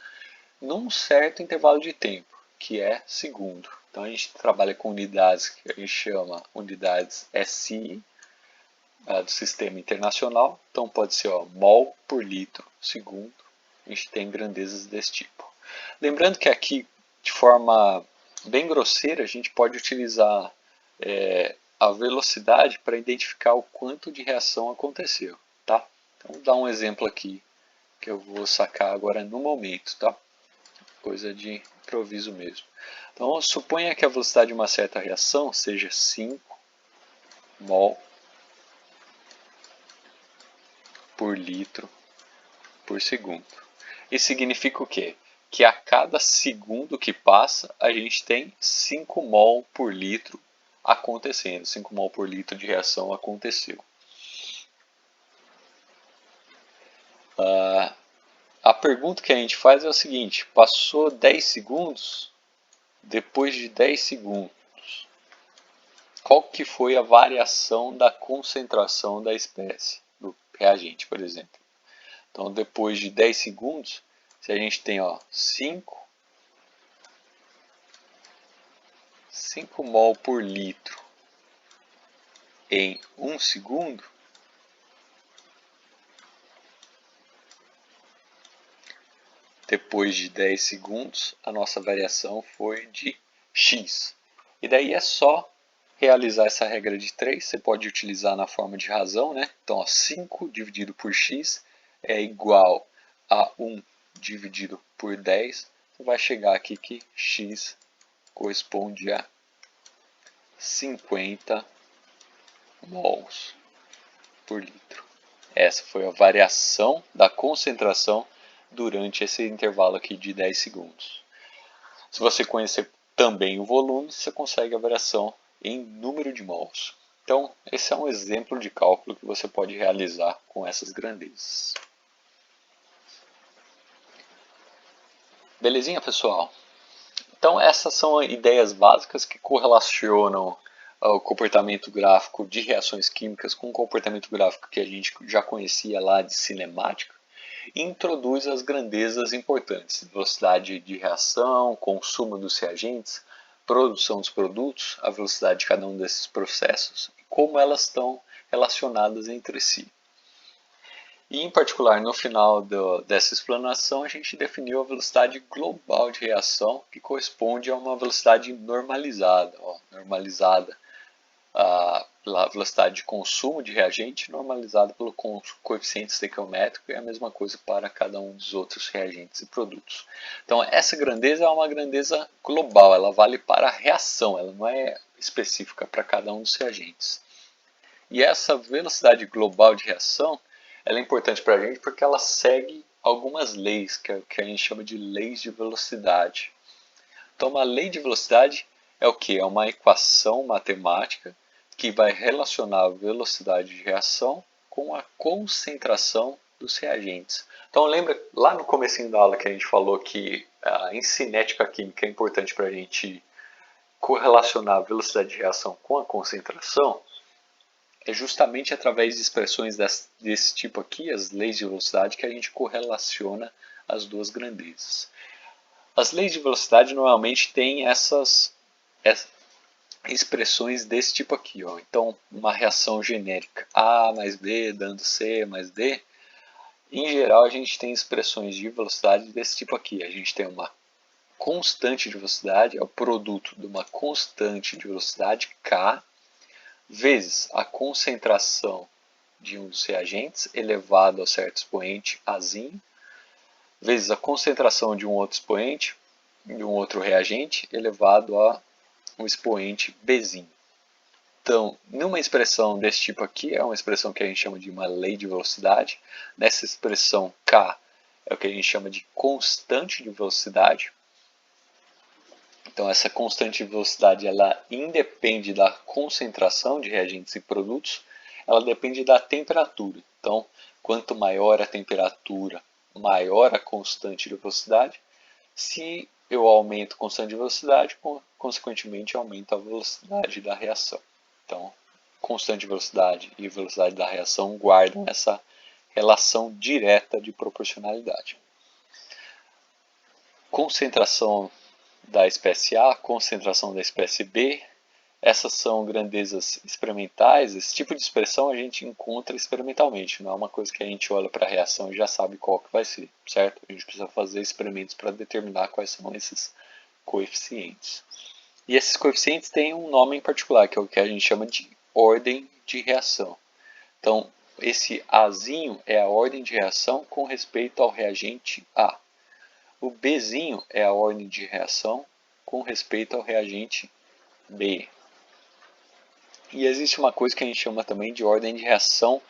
num certo intervalo de tempo, que é segundo. Então a gente trabalha com unidades que a gente chama unidades SI, do sistema internacional, então pode ser mol por litro segundo, a gente tem grandezas desse tipo. Lembrando que aqui, de forma bem grosseira, a gente pode utilizar a velocidade para identificar o quanto de reação aconteceu. Tá? Então vou dar um exemplo aqui, que eu vou sacar agora no momento. Tá? Coisa de improviso mesmo. Então suponha que a velocidade de uma certa reação seja 5 mol por litro por segundo. Isso significa o quê? Que a cada segundo que passa, a gente tem 5 mol por litro acontecendo. 5 mol por litro de reação aconteceu. A pergunta que a gente faz é o seguinte: passou 10 segundos, depois de 10 segundos, qual que foi a variação da concentração da espécie, do reagente, por exemplo? Então, depois de 10 segundos, se a gente tem 5 mol por litro em 1 segundo, depois de 10 segundos, a nossa variação foi de x. E daí é só realizar essa regra de 3, você pode utilizar na forma de razão, né? Então, 5 dividido por x é igual a 1 dividido por 10. Você vai chegar aqui que x corresponde a 50 mols por litro. Essa foi a variação da concentração durante esse intervalo aqui de 10 segundos. Se você conhecer também o volume, você consegue a variação em número de mols. Então, esse é um exemplo de cálculo que você pode realizar com essas grandezas. Belezinha, pessoal? Então, essas são ideias básicas que correlacionam o comportamento gráfico de reações químicas com o comportamento gráfico que a gente já conhecia lá de cinemática e introduz as grandezas importantes: velocidade de reação, consumo dos reagentes, produção dos produtos, a velocidade de cada um desses processos e como elas estão relacionadas entre si. E, em particular, no final dessa explanação, a gente definiu a velocidade global de reação, que corresponde a uma velocidade normalizada. Normalizada pela velocidade de consumo de reagente, normalizada pelo coeficiente estequiométrico, e a mesma coisa para cada um dos outros reagentes e produtos. Então, essa grandeza é uma grandeza global, ela vale para a reação, ela não é específica para cada um dos reagentes. E essa velocidade global de reação ela é importante para a gente porque ela segue algumas leis, que a gente chama de leis de velocidade. Então, uma lei de velocidade é o que? É uma equação matemática que vai relacionar a velocidade de reação com a concentração dos reagentes. Então, lembra lá no comecinho da aula que a gente falou que em cinética química é importante para a gente correlacionar a velocidade de reação com a concentração? É justamente através de expressões desse tipo aqui, as leis de velocidade, que a gente correlaciona as duas grandezas. As leis de velocidade normalmente têm essas expressões desse tipo aqui. Ó. Então, uma reação genérica A mais B dando C mais D. Em geral, a gente tem expressões de velocidade desse tipo aqui. A gente tem uma constante de velocidade, é o produto de uma constante de velocidade K, vezes a concentração de um dos reagentes elevado a certo expoente Azinho, vezes a concentração de um outro expoente, de um outro reagente, elevado a um expoente Bzinho. Então, numa expressão desse tipo aqui, é uma expressão que a gente chama de uma lei de velocidade. Nessa expressão K é o que a gente chama de constante de velocidade. Então, essa constante de velocidade ela independe da concentração de reagentes e produtos, ela depende da temperatura. Então, quanto maior a temperatura, maior a constante de velocidade. Se eu aumento a constante de velocidade, consequentemente aumento a velocidade da reação. Então, constante de velocidade e velocidade da reação guardam essa relação direta de proporcionalidade. Concentração da espécie A, concentração da espécie B, essas são grandezas experimentais. Esse tipo de expressão a gente encontra experimentalmente, não é uma coisa que a gente olha para a reação e já sabe qual que vai ser, certo? A gente precisa fazer experimentos para determinar quais são esses coeficientes. E esses coeficientes têm um nome em particular, que é o que a gente chama de ordem de reação. Então, esse Azinho é a ordem de reação com respeito ao reagente A. O Bzinho é a ordem de reação com respeito ao reagente B. E existe uma coisa que a gente chama também de ordem de reação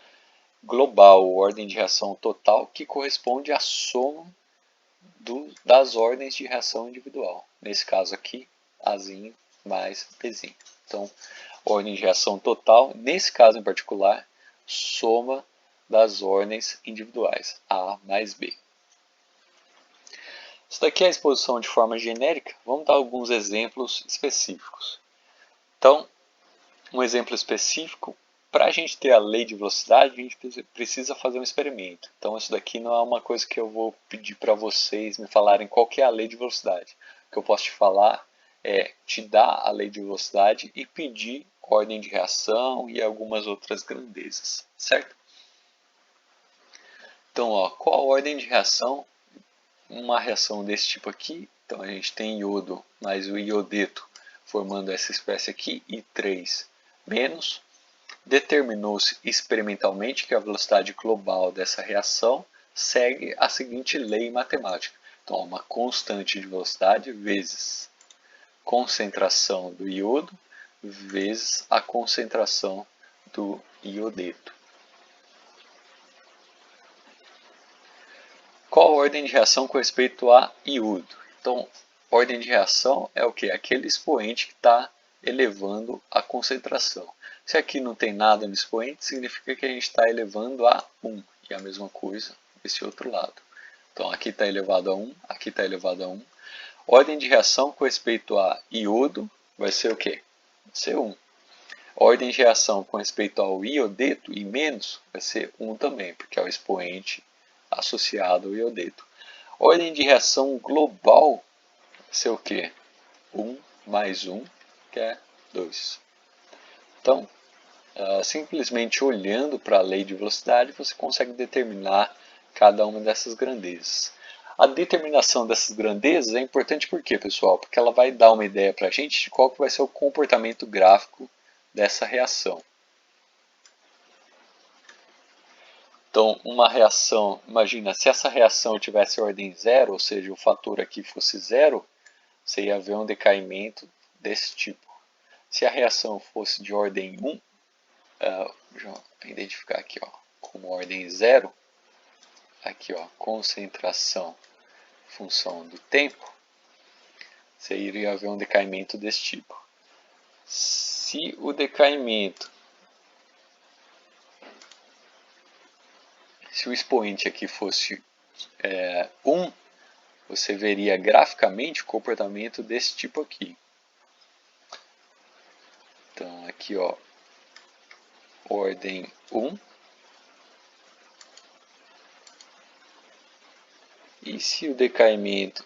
global, ordem de reação total, que corresponde à soma das ordens de reação individual. Nesse caso aqui, Azinho mais Bzinho. Então, ordem de reação total, nesse caso em particular, soma das ordens individuais, A mais B. Isso daqui é a exposição de forma genérica. Vamos dar alguns exemplos específicos. Então, um exemplo específico, para a gente ter a lei de velocidade, a gente precisa fazer um experimento. Então, isso daqui não é uma coisa que eu vou pedir para vocês me falarem qual que é a lei de velocidade. O que eu posso te falar é te dar a lei de velocidade e pedir ordem de reação e algumas outras grandezas, certo? Então, ó, qual a ordem de reação? Uma reação desse tipo aqui, então a gente tem iodo mais o iodeto formando essa espécie aqui, I3 menos. Determinou-se experimentalmente que a velocidade global dessa reação segue a seguinte lei matemática. Então, uma constante de velocidade vezes concentração do iodo vezes a concentração do iodeto. ordem de reação com respeito a iodo. Então, ordem de reação é o que? Aquele expoente que está elevando a concentração. Se aqui não tem nada no expoente, significa que a gente está elevando a 1. E a mesma coisa desse outro lado. Então, aqui está elevado a 1, aqui está elevado a 1. Ordem de reação com respeito a iodo vai ser o quê? Vai ser 1. Ordem de reação com respeito ao iodeto e menos vai ser 1 também, porque é o expoente associado ao iodeto. Ordem de reação global vai ser o quê? 1 mais 1, que é 2. Então, simplesmente olhando para a lei de velocidade, você consegue determinar cada uma dessas grandezas. A determinação dessas grandezas é importante por quê, pessoal? Porque ela vai dar uma ideia para a gente de qual que vai ser o comportamento gráfico dessa reação. Então, uma reação, imagina, se essa reação tivesse ordem 0, ou seja, o fator aqui fosse 0, você ia ver um decaimento desse tipo. Se a reação fosse de ordem 1, vou identificar aqui como ordem 0, aqui concentração função do tempo, você iria ver um decaimento desse tipo. Se o decaimento, se o expoente aqui fosse 1, você veria graficamente o comportamento desse tipo aqui. Então aqui ordem 1. E se o decaimento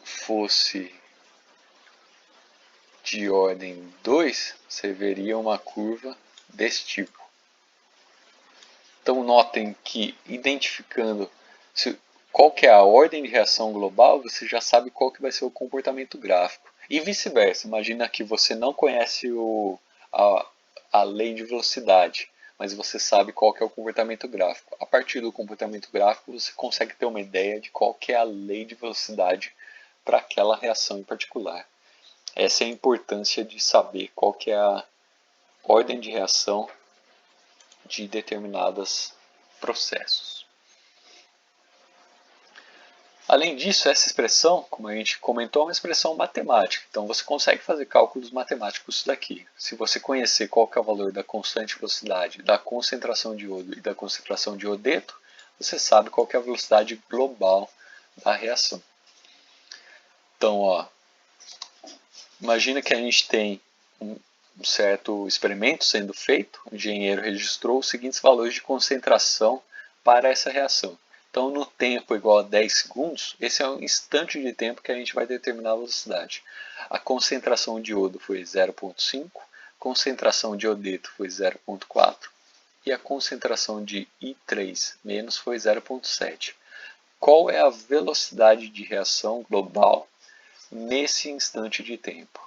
fosse de ordem 2, você veria uma curva desse tipo. Então notem que identificando qual que é a ordem de reação global, você já sabe qual que vai ser o comportamento gráfico. E vice-versa, imagina que você não conhece a lei de velocidade, mas você sabe qual que é o comportamento gráfico. A partir do comportamento gráfico, você consegue ter uma ideia de qual que é a lei de velocidade para aquela reação em particular. Essa é a importância de saber qual que é a ordem de reação de determinados processos. Além disso, essa expressão, como a gente comentou, é uma expressão matemática. Então você consegue fazer cálculos matemáticos daqui. Se você conhecer qual que é o valor da constante velocidade, da concentração de iodo e da concentração de iodeto, você sabe qual que é a velocidade global da reação. Então, imagina que a gente tem um certo experimento sendo feito, o engenheiro registrou os seguintes valores de concentração para essa reação. Então, no tempo igual a 10 segundos, esse é um instante de tempo que a gente vai determinar a velocidade. A concentração de iodo foi 0,5, concentração de iodeto foi 0,4 e a concentração de I3- foi 0,7. Qual é a velocidade de reação global nesse instante de tempo?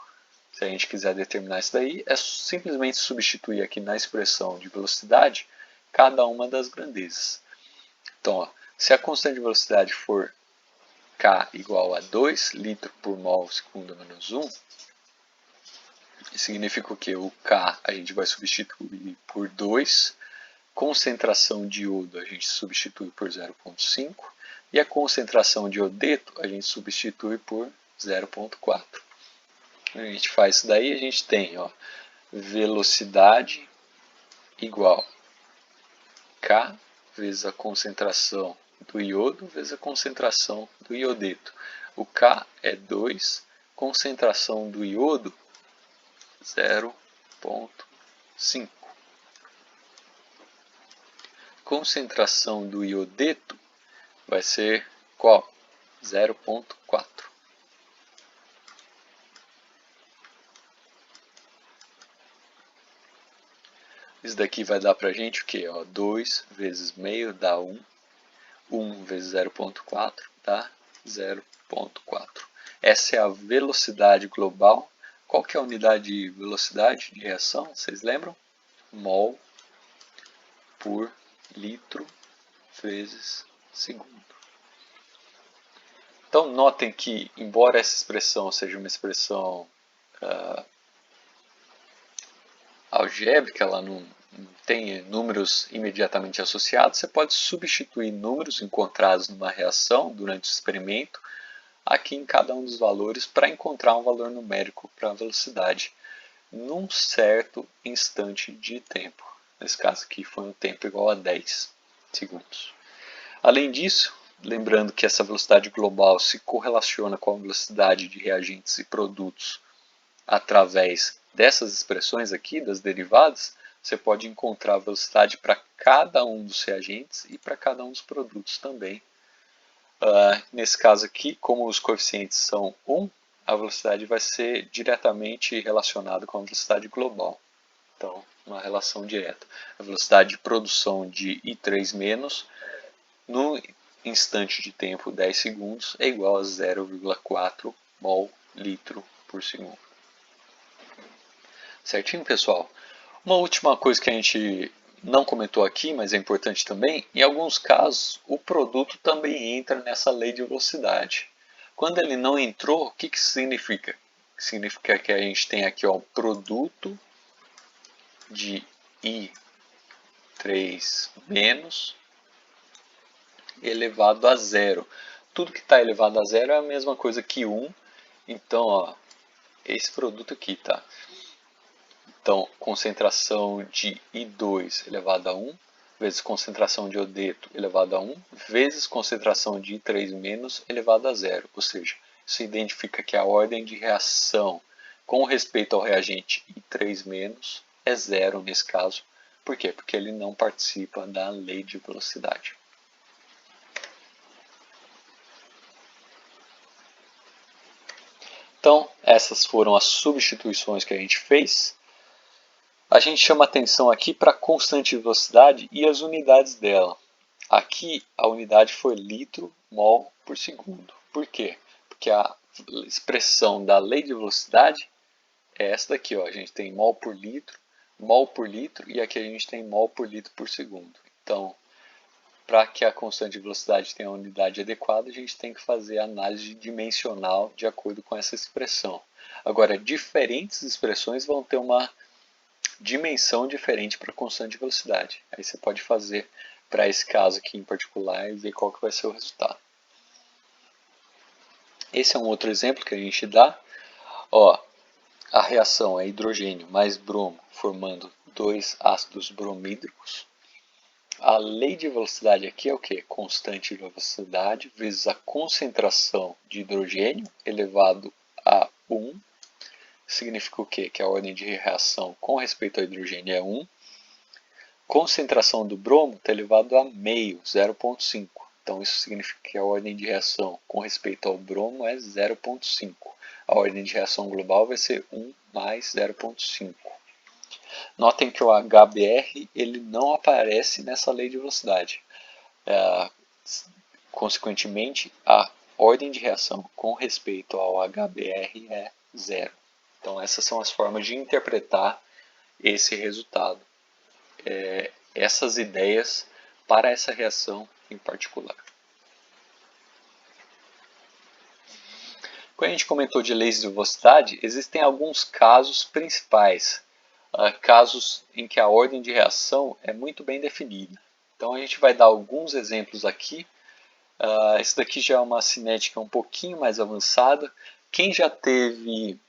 Se a gente quiser determinar isso daí, é simplesmente substituir aqui na expressão de velocidade cada uma das grandezas. Então, se a constante de velocidade for K igual a 2 litros por mol segundo menos 1, significa o quê? O K a gente vai substituir por 2, concentração de iodo a gente substitui por 0,5 e a concentração de iodeto a gente substitui por 0,4. A gente faz isso daí, a gente tem velocidade igual K vezes a concentração do iodo vezes a concentração do iodeto. O K é 2, concentração do iodo 0,5. Concentração do iodeto vai ser qual? 0,4. Isso daqui vai dar para a gente o quê? 2 vezes meio dá 1. 1 vezes 0,4 dá 0,4. Essa é a velocidade global. Qual que é a unidade de velocidade de reação? Vocês lembram? Mol por litro vezes segundo. Então notem que, embora essa expressão seja uma expressão algébrica, ela não tem números imediatamente associados, você pode substituir números encontrados numa reação durante o experimento aqui em cada um dos valores para encontrar um valor numérico para a velocidade num certo instante de tempo. Nesse caso aqui foi um tempo igual a 10 segundos. Além disso, lembrando que essa velocidade global se correlaciona com a velocidade de reagentes e produtos através dessas expressões aqui, das derivadas, você pode encontrar a velocidade para cada um dos reagentes e para cada um dos produtos também. Nesse caso aqui, como os coeficientes são 1, a velocidade vai ser diretamente relacionada com a velocidade global. Então, uma relação direta. A velocidade de produção de I3- no instante de tempo 10 segundos é igual a 0,4 mol litro por segundo. Certinho, pessoal? Uma última coisa que a gente não comentou aqui, mas é importante também, em alguns casos o produto também entra nessa lei de velocidade. Quando ele não entrou, o que significa? Significa que a gente tem aqui o produto de I3- elevado a zero. Tudo que está elevado a zero é a mesma coisa que 1. Então, esse produto aqui, tá? Então, concentração de I2 elevado a 1, vezes concentração de iodeto elevado a 1, vezes concentração de I3- elevado a zero. Ou seja, isso identifica que a ordem de reação com respeito ao reagente I3- é zero nesse caso. Por quê? Porque ele não participa da lei de velocidade. Então, essas foram as substituições que a gente fez. A gente chama atenção aqui para a constante de velocidade e as unidades dela. Aqui a unidade foi litro mol por segundo. Por quê? Porque a expressão da lei de velocidade é essa daqui. Ó. A gente tem mol por litro e aqui a gente tem mol por litro por segundo. Então, para que a constante de velocidade tenha a unidade adequada, a gente tem que fazer a análise dimensional de acordo com essa expressão. Agora, diferentes expressões vão ter uma dimensão diferente para a constante de velocidade. Aí você pode fazer para esse caso aqui em particular e ver qual que vai ser o resultado. Esse é um outro exemplo que a gente dá. A reação é hidrogênio mais bromo formando 2 ácidos bromídricos. A lei de velocidade aqui é o que? Constante de velocidade vezes a concentração de hidrogênio elevado a 1. Significa o quê? Que a ordem de reação com respeito ao hidrogênio é 1. Concentração do bromo está elevado a meio, 0,5. Então isso significa que a ordem de reação com respeito ao bromo é 0,5. A ordem de reação global vai ser 1 mais 0,5. Notem que o HBr ele não aparece nessa lei de velocidade. Consequentemente, a ordem de reação com respeito ao HBr é 0. Então essas são as formas de interpretar esse resultado. Essas ideias para essa reação em particular. Quando a gente comentou de leis de velocidade, existem alguns casos principais, casos em que a ordem de reação é muito bem definida. Então a gente vai dar alguns exemplos aqui. Esse daqui já é uma cinética um pouquinho mais avançada. Quem já teve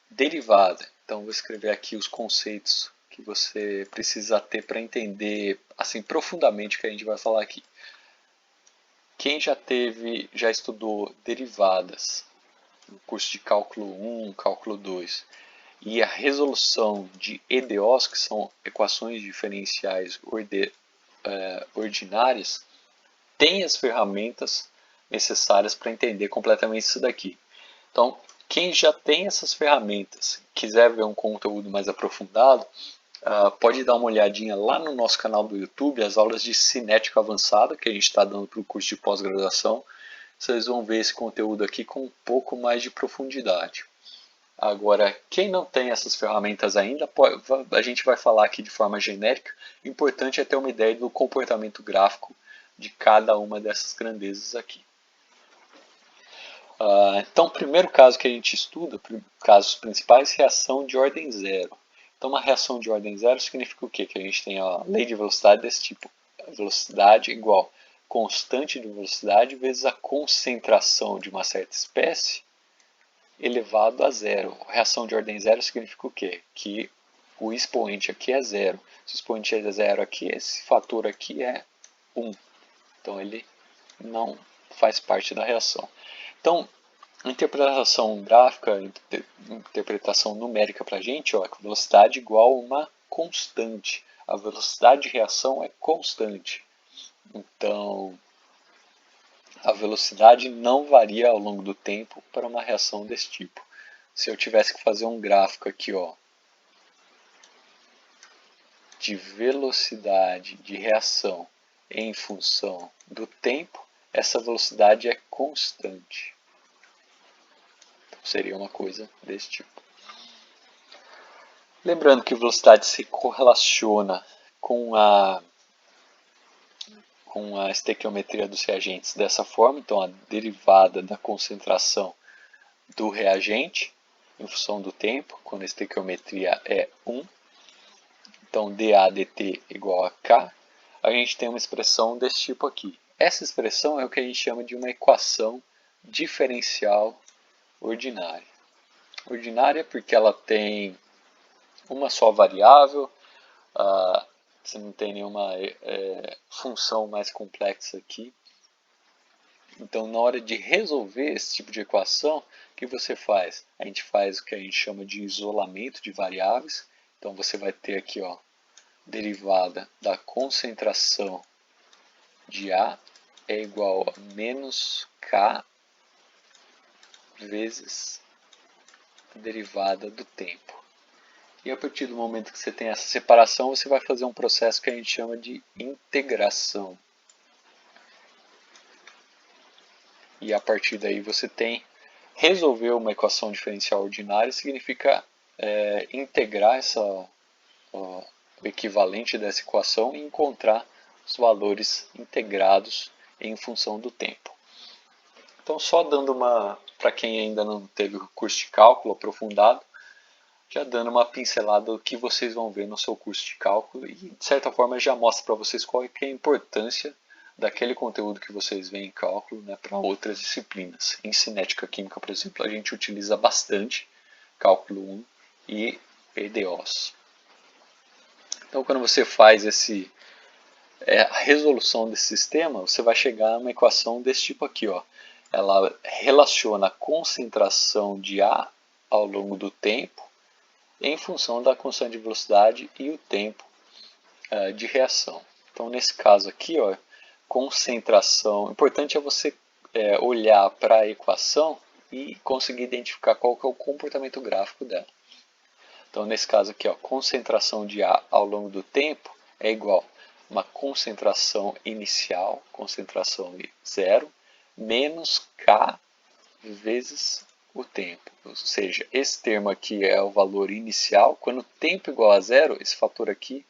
derivada, então vou escrever aqui os conceitos que você precisa ter para entender assim profundamente o que a gente vai falar aqui. Quem já estudou derivadas no curso de cálculo 1, cálculo 2, e a resolução de EDOs, que são equações diferenciais ordinárias, tem as ferramentas necessárias para entender completamente isso daqui. Então, quem já tem essas ferramentas, quiser ver um conteúdo mais aprofundado, pode dar uma olhadinha lá no nosso canal do YouTube, as aulas de cinética avançada que a gente está dando para o curso de pós-graduação. Vocês vão ver esse conteúdo aqui com um pouco mais de profundidade. Agora, quem não tem essas ferramentas ainda, a gente vai falar aqui de forma genérica. O importante é ter uma ideia do comportamento gráfico de cada uma dessas grandezas aqui. Então, o primeiro caso que a gente estuda, casos principais, reação de ordem zero. Então, uma reação de ordem zero significa o quê? Que a gente tem a lei de velocidade desse tipo. A velocidade igual constante de velocidade vezes a concentração de uma certa espécie elevado a zero. Reação de ordem zero significa o quê? Que o expoente aqui é zero. Se o expoente é zero aqui, esse fator aqui é 1. Então, ele não faz parte da reação. Então, interpretação gráfica, interpretação numérica para a gente, ó, velocidade igual a uma constante. A velocidade de reação é constante. Então, a velocidade não varia ao longo do tempo para uma reação desse tipo. Se eu tivesse que fazer um gráfico aqui, ó, de velocidade de reação em função do tempo, essa velocidade é constante. Então, seria uma coisa desse tipo. Lembrando que velocidade se correlaciona com a estequiometria dos reagentes dessa forma, então a derivada da concentração do reagente em função do tempo, quando a estequiometria é 1, então dA dt igual a K, a gente tem uma expressão desse tipo aqui. Essa expressão é o que a gente chama de uma equação diferencial ordinária. Ordinária porque ela tem uma só variável, você não tem nenhuma função mais complexa aqui. Então, na hora de resolver esse tipo de equação, o que você faz? A gente faz o que a gente chama de isolamento de variáveis. Então, você vai ter aqui, ó, derivada da concentração de A é igual a menos K vezes a derivada do tempo. E a partir do momento que você tem essa separação, você vai fazer um processo que a gente chama de integração. E a partir daí você tem resolver uma equação diferencial ordinária, significa integrar o equivalente dessa equação e encontrar os valores integrados em função do tempo. Então, só dando para quem ainda não teve o curso de cálculo aprofundado, já dando uma pincelada do que vocês vão ver no seu curso de cálculo e, de certa forma, já mostra para vocês qual é a importância daquele conteúdo que vocês veem em cálculo, né, para outras disciplinas. Em cinética química, por exemplo, a gente utiliza bastante cálculo 1 e PDOs. Então, quando você faz a resolução desse sistema, você vai chegar a uma equação desse tipo aqui, ó. Ela relaciona a concentração de A ao longo do tempo em função da constante de velocidade e o tempo de reação. Então, nesse caso aqui, ó, concentração. O importante é você olhar para a equação e conseguir identificar qual que é o comportamento gráfico dela. Então, nesse caso aqui, ó, concentração de A ao longo do tempo é igual a uma concentração inicial, concentração zero, menos K vezes o tempo. Ou seja, esse termo aqui é o valor inicial. Quando o tempo é igual a zero, esse fator aqui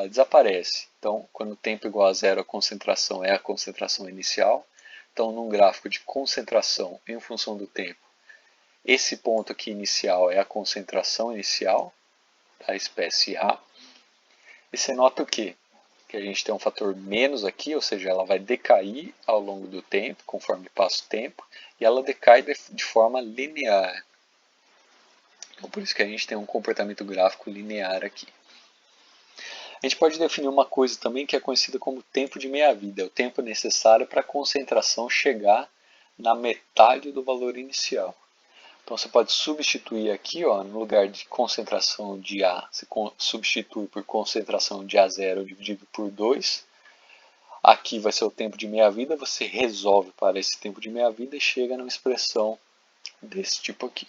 desaparece. Então, quando o tempo é igual a zero, a concentração é a concentração inicial. Então, num gráfico de concentração em função do tempo, esse ponto aqui inicial é a concentração inicial da espécie A. E você nota o quê? Que a gente tem um fator menos aqui, ou seja, ela vai decair ao longo do tempo, conforme passa o tempo, e ela decai de forma linear. Então, por isso que a gente tem um comportamento gráfico linear aqui. A gente pode definir uma coisa também que é conhecida como tempo de meia-vida, é o tempo necessário para a concentração chegar na metade do valor inicial. Então você pode substituir aqui, ó, no lugar de concentração de A, você substitui por concentração de A0 dividido por 2. Aqui vai ser o tempo de meia-vida, você resolve para esse tempo de meia-vida e chega numa expressão desse tipo aqui.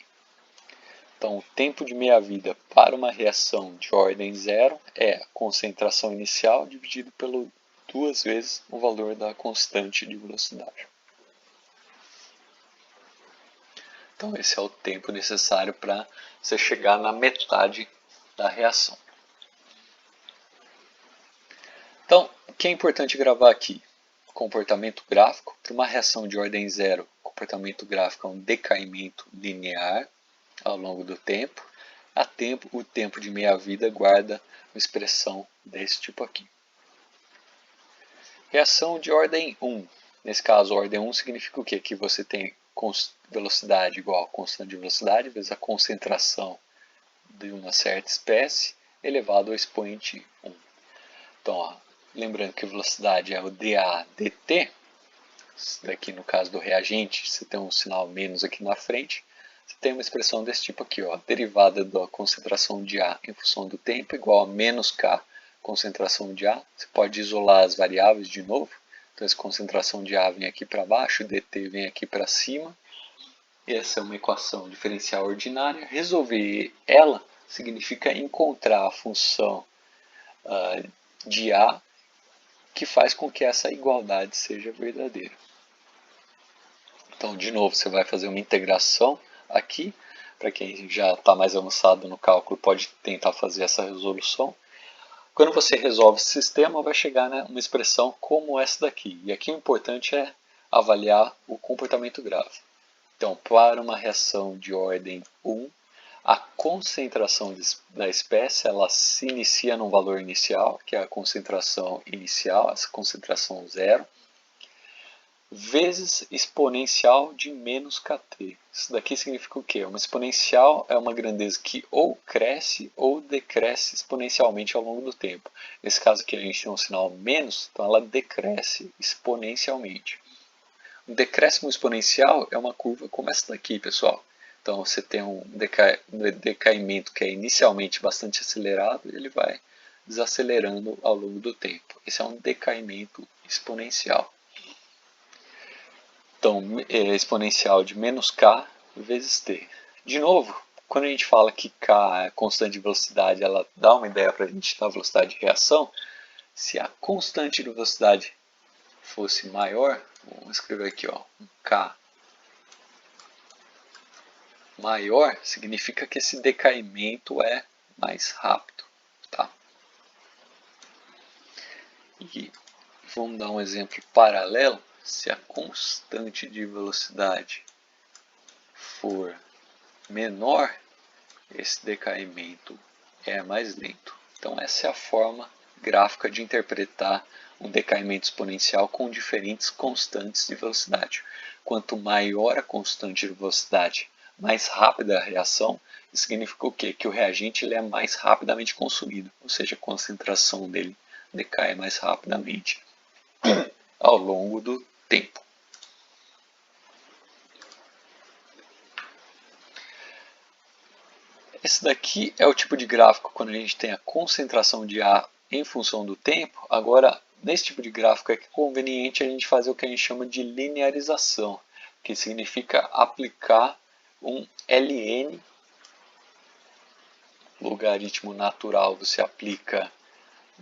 Então, o tempo de meia-vida para uma reação de ordem zero é a concentração inicial dividido pelo 2 vezes o valor da constante de velocidade. Então, esse é o tempo necessário para você chegar na metade da reação. Então, o que é importante gravar aqui? Comportamento gráfico. Para uma reação de ordem zero, comportamento gráfico é um decaimento linear ao longo do tempo. o tempo de meia-vida guarda uma expressão desse tipo aqui. Reação de ordem 1. Nesse caso, ordem 1 significa o quê? Que você tem velocidade igual a constante de velocidade vezes a concentração de uma certa espécie elevado ao expoente 1. Então, ó, lembrando que a velocidade é o dA dt, daqui no caso do reagente, você tem um sinal menos aqui na frente, você tem uma expressão desse tipo aqui, ó, derivada da concentração de A em função do tempo igual a menos K concentração de A. Você pode isolar as variáveis de novo, então essa concentração de A vem aqui para baixo, dt vem aqui para cima. Essa é uma equação diferencial ordinária. Resolver ela significa encontrar a função de A que faz com que essa igualdade seja verdadeira. Então, de novo, você vai fazer uma integração aqui. Para quem já está mais avançado no cálculo, pode tentar fazer essa resolução. Quando você resolve esse sistema, vai chegar uma expressão como essa daqui. E aqui o importante é avaliar o comportamento grave. Então, para uma reação de ordem 1, a concentração da espécie ela se inicia num valor inicial, que é a concentração inicial, essa concentração zero, vezes exponencial de menos kT. Isso daqui significa o quê? Uma exponencial é uma grandeza que ou cresce ou decresce exponencialmente ao longo do tempo. Nesse caso aqui a gente tem um sinal menos, então ela decresce exponencialmente. Um decréscimo exponencial é uma curva como essa daqui, pessoal. Então você tem um decaimento que é inicialmente bastante acelerado e ele vai desacelerando ao longo do tempo. Esse é um decaimento exponencial. Então, exponencial de menos k vezes t. De novo, quando a gente fala que k é constante de velocidade, ela dá uma ideia para a gente da velocidade de reação. Se a constante de velocidade fosse maior, vamos escrever aqui, ó, um k maior, significa que esse decaimento é mais rápido. Tá? E vamos dar um exemplo paralelo. Se a constante de velocidade for menor, esse decaimento é mais lento. Então essa é a forma gráfica de interpretar um decaimento exponencial com diferentes constantes de velocidade. Quanto maior a constante de velocidade, mais rápida a reação, isso significa o quê? Que o reagente ele é mais rapidamente consumido, ou seja, a concentração dele decai mais rapidamente ao longo do tempo. Esse daqui é o tipo de gráfico quando a gente tem a concentração de A em função do tempo. Agora, nesse tipo de gráfico é conveniente a gente fazer o que a gente chama de linearização, que significa aplicar um ln, logaritmo natural, você aplica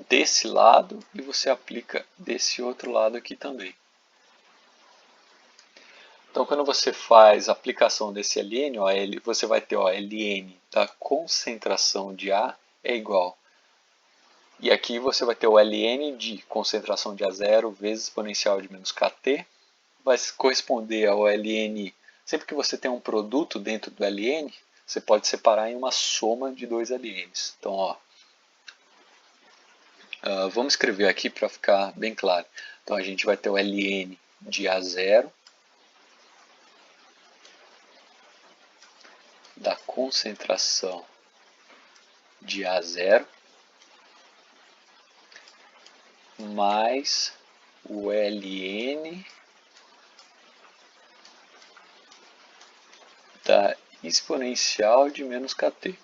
desse lado e você aplica desse outro lado aqui também. Então, quando você faz a aplicação desse ln, ó, você vai ter ln da concentração de A é igual. E aqui você vai ter o ln de concentração de A0 vezes exponencial de menos kT. Vai corresponder ao ln, sempre que você tem um produto dentro do ln, você pode separar em uma soma de dois ln's. Então, ó, vamos escrever aqui para ficar bem claro. Então, a gente vai ter o ln de A0 da concentração de A0 mais o ln da exponencial de menos kT.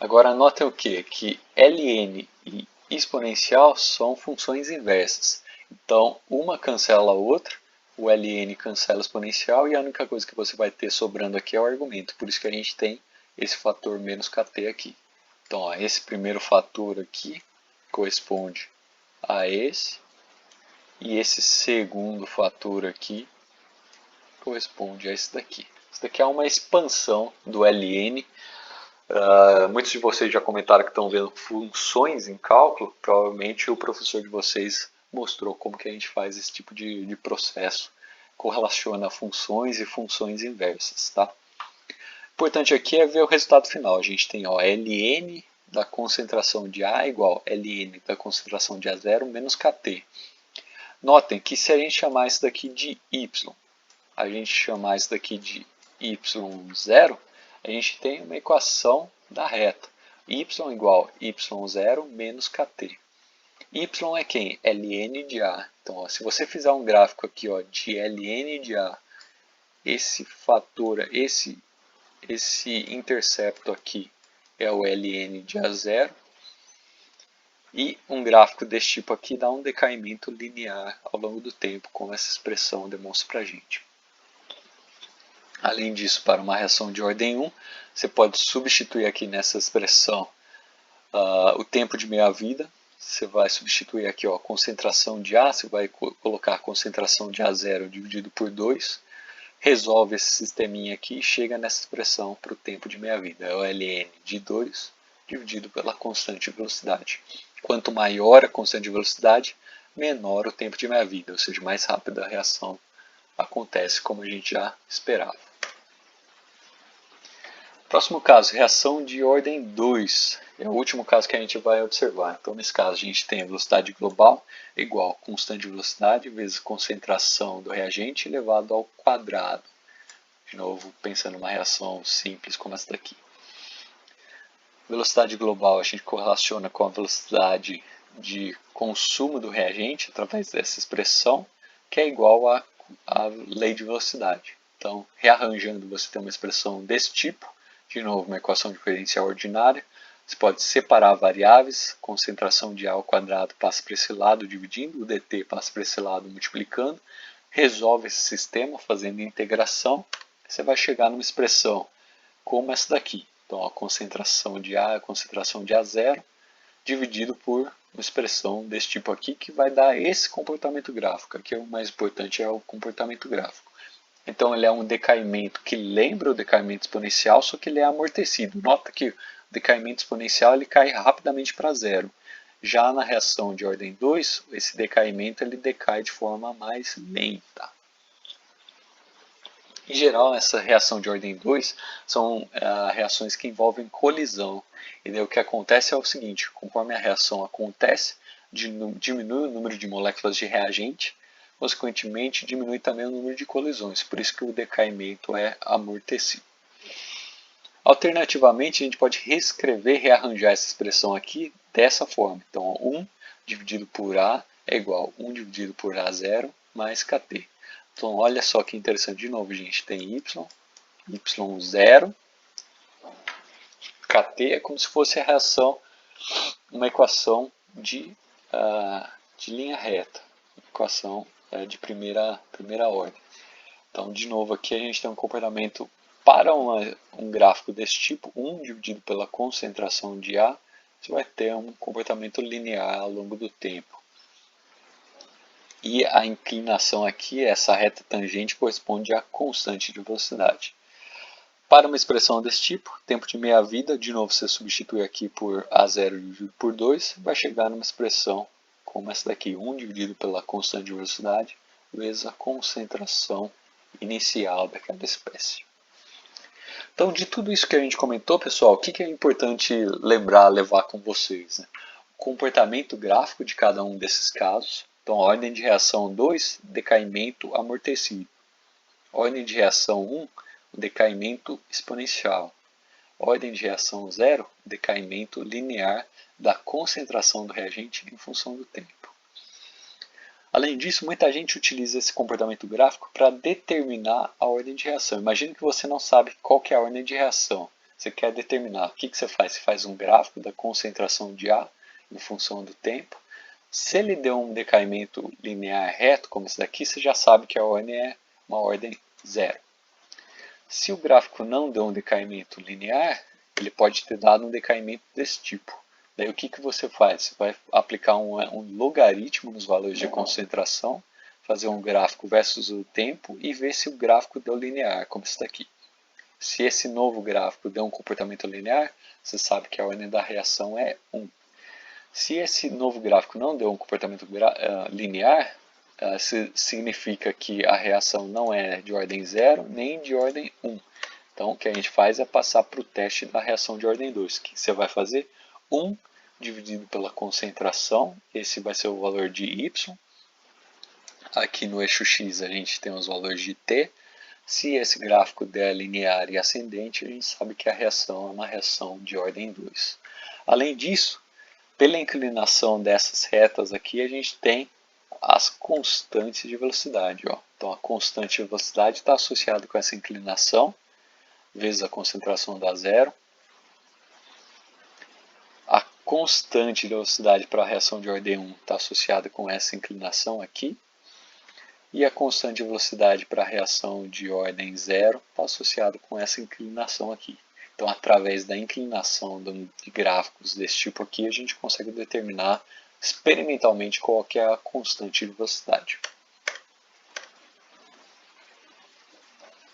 Agora notem o quê? Que ln e exponencial são funções inversas. Então, uma cancela a outra, o ln cancela o exponencial e a única coisa que você vai ter sobrando aqui é o argumento. Por isso que a gente tem esse fator menos kT aqui. Então, ó, esse primeiro fator aqui corresponde a esse. E esse segundo fator aqui corresponde a esse daqui. Isso daqui é uma expansão do ln. Muitos de vocês já comentaram que estão vendo funções em cálculo. Provavelmente o professor de vocês mostrou como que a gente faz esse tipo de processo correlaciona funções e funções inversas, tá? O importante aqui é ver o resultado final. A gente tem ó, Ln da concentração de A igual Ln da concentração de A0 menos Kt. Notem que se a gente chamar isso daqui de Y, a gente chamar isso daqui de Y0, a gente tem uma equação da reta. Y igual Y0 menos Kt. Y é quem? Ln de A. Então, ó, se você fizer um gráfico aqui ó, de Ln de A, esse fator, esse intercepto aqui é o Ln de A0, e um gráfico desse tipo aqui dá um decaimento linear ao longo do tempo, como essa expressão demonstra para a gente. Além disso, para uma reação de ordem 1, você pode substituir aqui nessa expressão o tempo de meia-vida. Você vai substituir aqui ó, a concentração de A, você vai colocar a concentração de A0 dividido por 2, resolve esse sisteminha aqui e chega nessa expressão para o tempo de meia-vida. É o Ln de 2 dividido pela constante de velocidade. Quanto maior a constante de velocidade, menor o tempo de meia-vida, ou seja, mais rápida a reação acontece, como a gente já esperava. Próximo caso, reação de ordem 2. É o último caso que a gente vai observar. Então, nesse caso, a gente tem a velocidade global igual a constante de velocidade vezes concentração do reagente elevado ao quadrado. De novo, pensando numa reação simples como essa daqui. Velocidade global a gente correlaciona com a velocidade de consumo do reagente através dessa expressão, que é igual à lei de velocidade. Então, rearranjando, você tem uma expressão desse tipo. De novo, uma equação diferencial ordinária. Você pode separar variáveis, concentração de A ao quadrado passa para esse lado dividindo, o dt passa para esse lado multiplicando, resolve esse sistema fazendo integração, você vai chegar numa expressão como essa daqui. Então, a concentração de A é a concentração de A0, dividido por uma expressão desse tipo aqui, que vai dar esse comportamento gráfico. Aqui o mais importante é o comportamento gráfico. Então ele é um decaimento que lembra o decaimento exponencial, só que ele é amortecido. Nota que o decaimento exponencial ele cai rapidamente para zero. Já na reação de ordem 2, esse decaimento ele decai de forma mais lenta. Em geral, essa reação de ordem 2 são reações que envolvem colisão. E daí o que acontece é o seguinte, conforme a reação acontece, diminui o número de moléculas de reagente, consequentemente diminui também o número de colisões, por isso que o decaimento é amortecido. Alternativamente, a gente pode reescrever, rearranjar essa expressão aqui dessa forma. Então, 1 dividido por A é igual a 1 dividido por A0 mais Kt. Então, olha só que interessante. De novo, a gente tem Y, Y0, Kt é como se fosse a reação, uma equação de linha reta, equação de primeira ordem. Então, de novo, aqui a gente tem um comportamento para um gráfico desse tipo, 1 dividido pela concentração de A, você vai ter um comportamento linear ao longo do tempo. E a inclinação aqui, essa reta tangente, corresponde à constante de velocidade. Para uma expressão desse tipo, tempo de meia-vida, de novo você substitui aqui por A0 dividido por 2, vai chegar numa expressão como essa daqui, 1 dividido pela constante de velocidade, vezes a concentração inicial daquela espécie. Então, de tudo isso que a gente comentou, pessoal, o que é importante lembrar, levar com vocês? Né? O comportamento gráfico de cada um desses casos. Então, a ordem de reação 2, decaimento amortecido. Ordem de reação 1, decaimento exponencial. Ordem de reação 0, decaimento linear da concentração do reagente em função do tempo. Além disso, muita gente utiliza esse comportamento gráfico para determinar a ordem de reação. Imagine que você não sabe qual que é a ordem de reação. Você quer determinar. O que você faz? Você faz um gráfico da concentração de A em função do tempo. Se ele deu um decaimento linear reto, como esse daqui, você já sabe que a ordem é uma ordem 0. Se o gráfico não deu um decaimento linear, ele pode ter dado um decaimento desse tipo. Daí o que você faz? Você vai aplicar um logaritmo nos valores de concentração, fazer um gráfico versus o tempo e ver se o gráfico deu linear, como esse daqui. Se esse novo gráfico deu um comportamento linear, você sabe que a ordem da reação é 1. Se esse novo gráfico não deu um comportamento linear, significa que a reação não é de ordem 0 nem de ordem 1. Então, o que a gente faz é passar para o teste da reação de ordem 2. O que você vai fazer? 1 dividido pela concentração, esse vai ser o valor de y. Aqui no eixo x a gente tem os valores de t. Se esse gráfico der linear e ascendente, a gente sabe que a reação é uma reação de ordem 2. Além disso, pela inclinação dessas retas aqui, a gente tem as constantes de velocidade. Ó. Então, a constante de velocidade está associada com essa inclinação, vezes a concentração dá zero. A constante de velocidade para a reação de ordem 1 está associada com essa inclinação aqui. E a constante de velocidade para a reação de ordem 0 está associada com essa inclinação aqui. Então, através da inclinação de gráficos desse tipo aqui, a gente consegue determinar experimentalmente qual que é a constante de velocidade.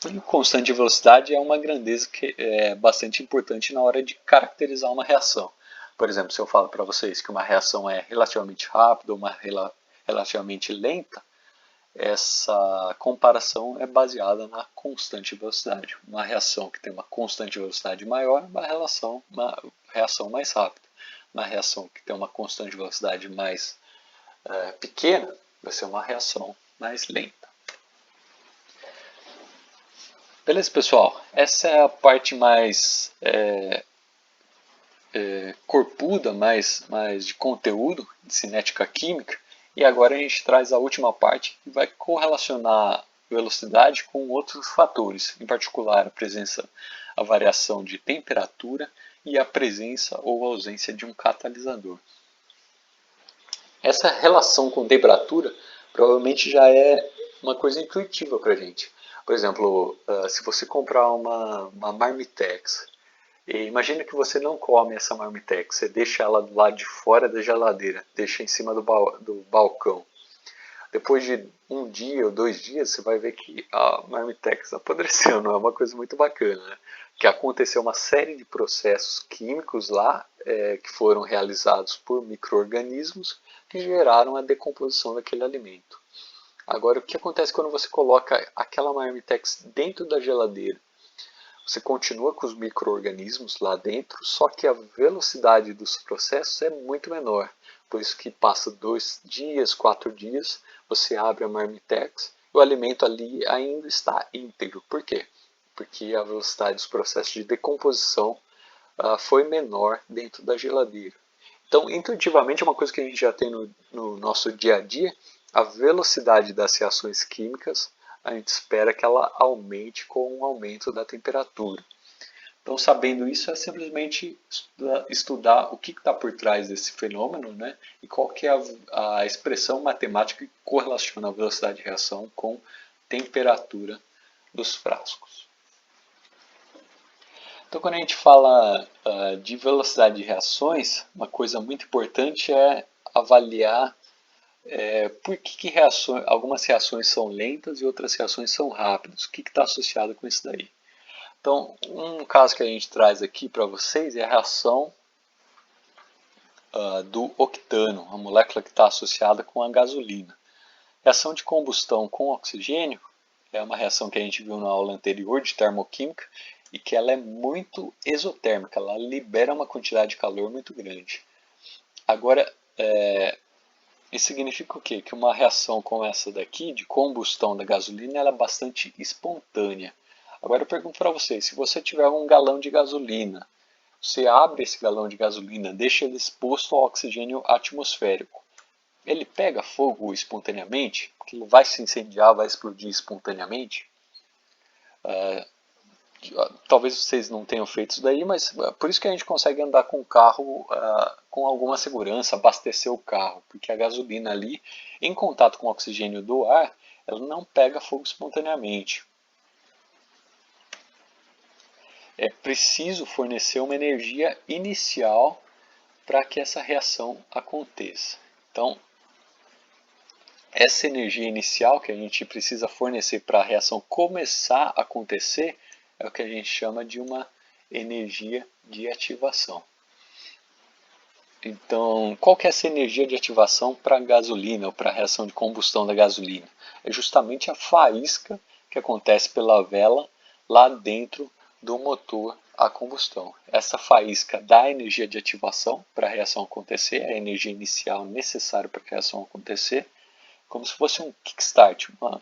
E constante de velocidade é uma grandeza que é bastante importante na hora de caracterizar uma reação. Por exemplo, se eu falo para vocês que uma reação é relativamente rápida ou uma relativamente lenta, essa comparação é baseada na constante de velocidade. Uma reação que tem uma constante de velocidade maior é uma reação mais rápida. Uma reação que tem uma constante de velocidade mais pequena vai ser uma reação mais lenta. Beleza, pessoal? Essa é a parte mais corpuda, mais de conteúdo de cinética química. E agora a gente traz a última parte que vai correlacionar velocidade com outros fatores, em particular a variação de temperatura e a presença ou ausência de um catalisador. Essa relação com temperatura provavelmente já é uma coisa intuitiva para a gente. Por exemplo, se você comprar uma Marmitex, imagina que você não come essa Marmitex, você deixa ela do lado de fora da geladeira, deixa em cima do balcão. Depois de um dia ou 2 dias, você vai ver que a Marmitex apodreceu, não é uma coisa muito bacana, né? Que aconteceu uma série de processos químicos lá, que foram realizados por micro-organismos, que geraram a decomposição daquele alimento. Agora, o que acontece quando você coloca aquela Marmitex dentro da geladeira? Você continua com os micro-organismos lá dentro, só que a velocidade dos processos é muito menor. Por isso que passa 2 dias, 4 dias, você abre a Marmitex e o alimento ali ainda está íntegro. Por quê? Porque a velocidade dos processos de decomposição foi menor dentro da geladeira. Então, intuitivamente, é uma coisa que a gente já tem no nosso dia a dia, a velocidade das reações químicas, a gente espera que ela aumente com o aumento da temperatura. Então, sabendo isso, é simplesmente estudar o que está por trás desse fenômeno, né? E qual que é a expressão matemática que correlaciona a velocidade de reação com temperatura dos frascos. Então, quando a gente fala de velocidade de reações, uma coisa muito importante é avaliar por que algumas reações são lentas e outras reações são rápidas. O que está associado com isso daí? Então, um caso que a gente traz aqui para vocês é a reação do octano, a molécula que está associada com a gasolina. Reação de combustão com oxigênio é uma reação que a gente viu na aula anterior de termoquímica e que ela é muito exotérmica, ela libera uma quantidade de calor muito grande. Agora, isso significa o quê? Que uma reação como essa daqui, de combustão da gasolina, ela é bastante espontânea. Agora eu pergunto para vocês, se você tiver um galão de gasolina, você abre esse galão de gasolina, deixa ele exposto ao oxigênio atmosférico. Ele pega fogo espontaneamente? Porque ele vai se incendiar, vai explodir espontaneamente? Talvez vocês não tenham feito isso daí, mas por isso que a gente consegue andar com o carro com alguma segurança, abastecer o carro, porque a gasolina ali, em contato com o oxigênio do ar, ela não pega fogo espontaneamente. É preciso fornecer uma energia inicial para que essa reação aconteça. Então, essa energia inicial que a gente precisa fornecer para a reação começar a acontecer é o que a gente chama de uma energia de ativação. Então, qual que é essa energia de ativação para a gasolina ou para a reação de combustão da gasolina? É justamente a faísca que acontece pela vela lá dentro do motor a combustão. Essa faísca dá energia de ativação para a reação acontecer, a energia inicial necessária para a reação acontecer, como se fosse um kickstart, uma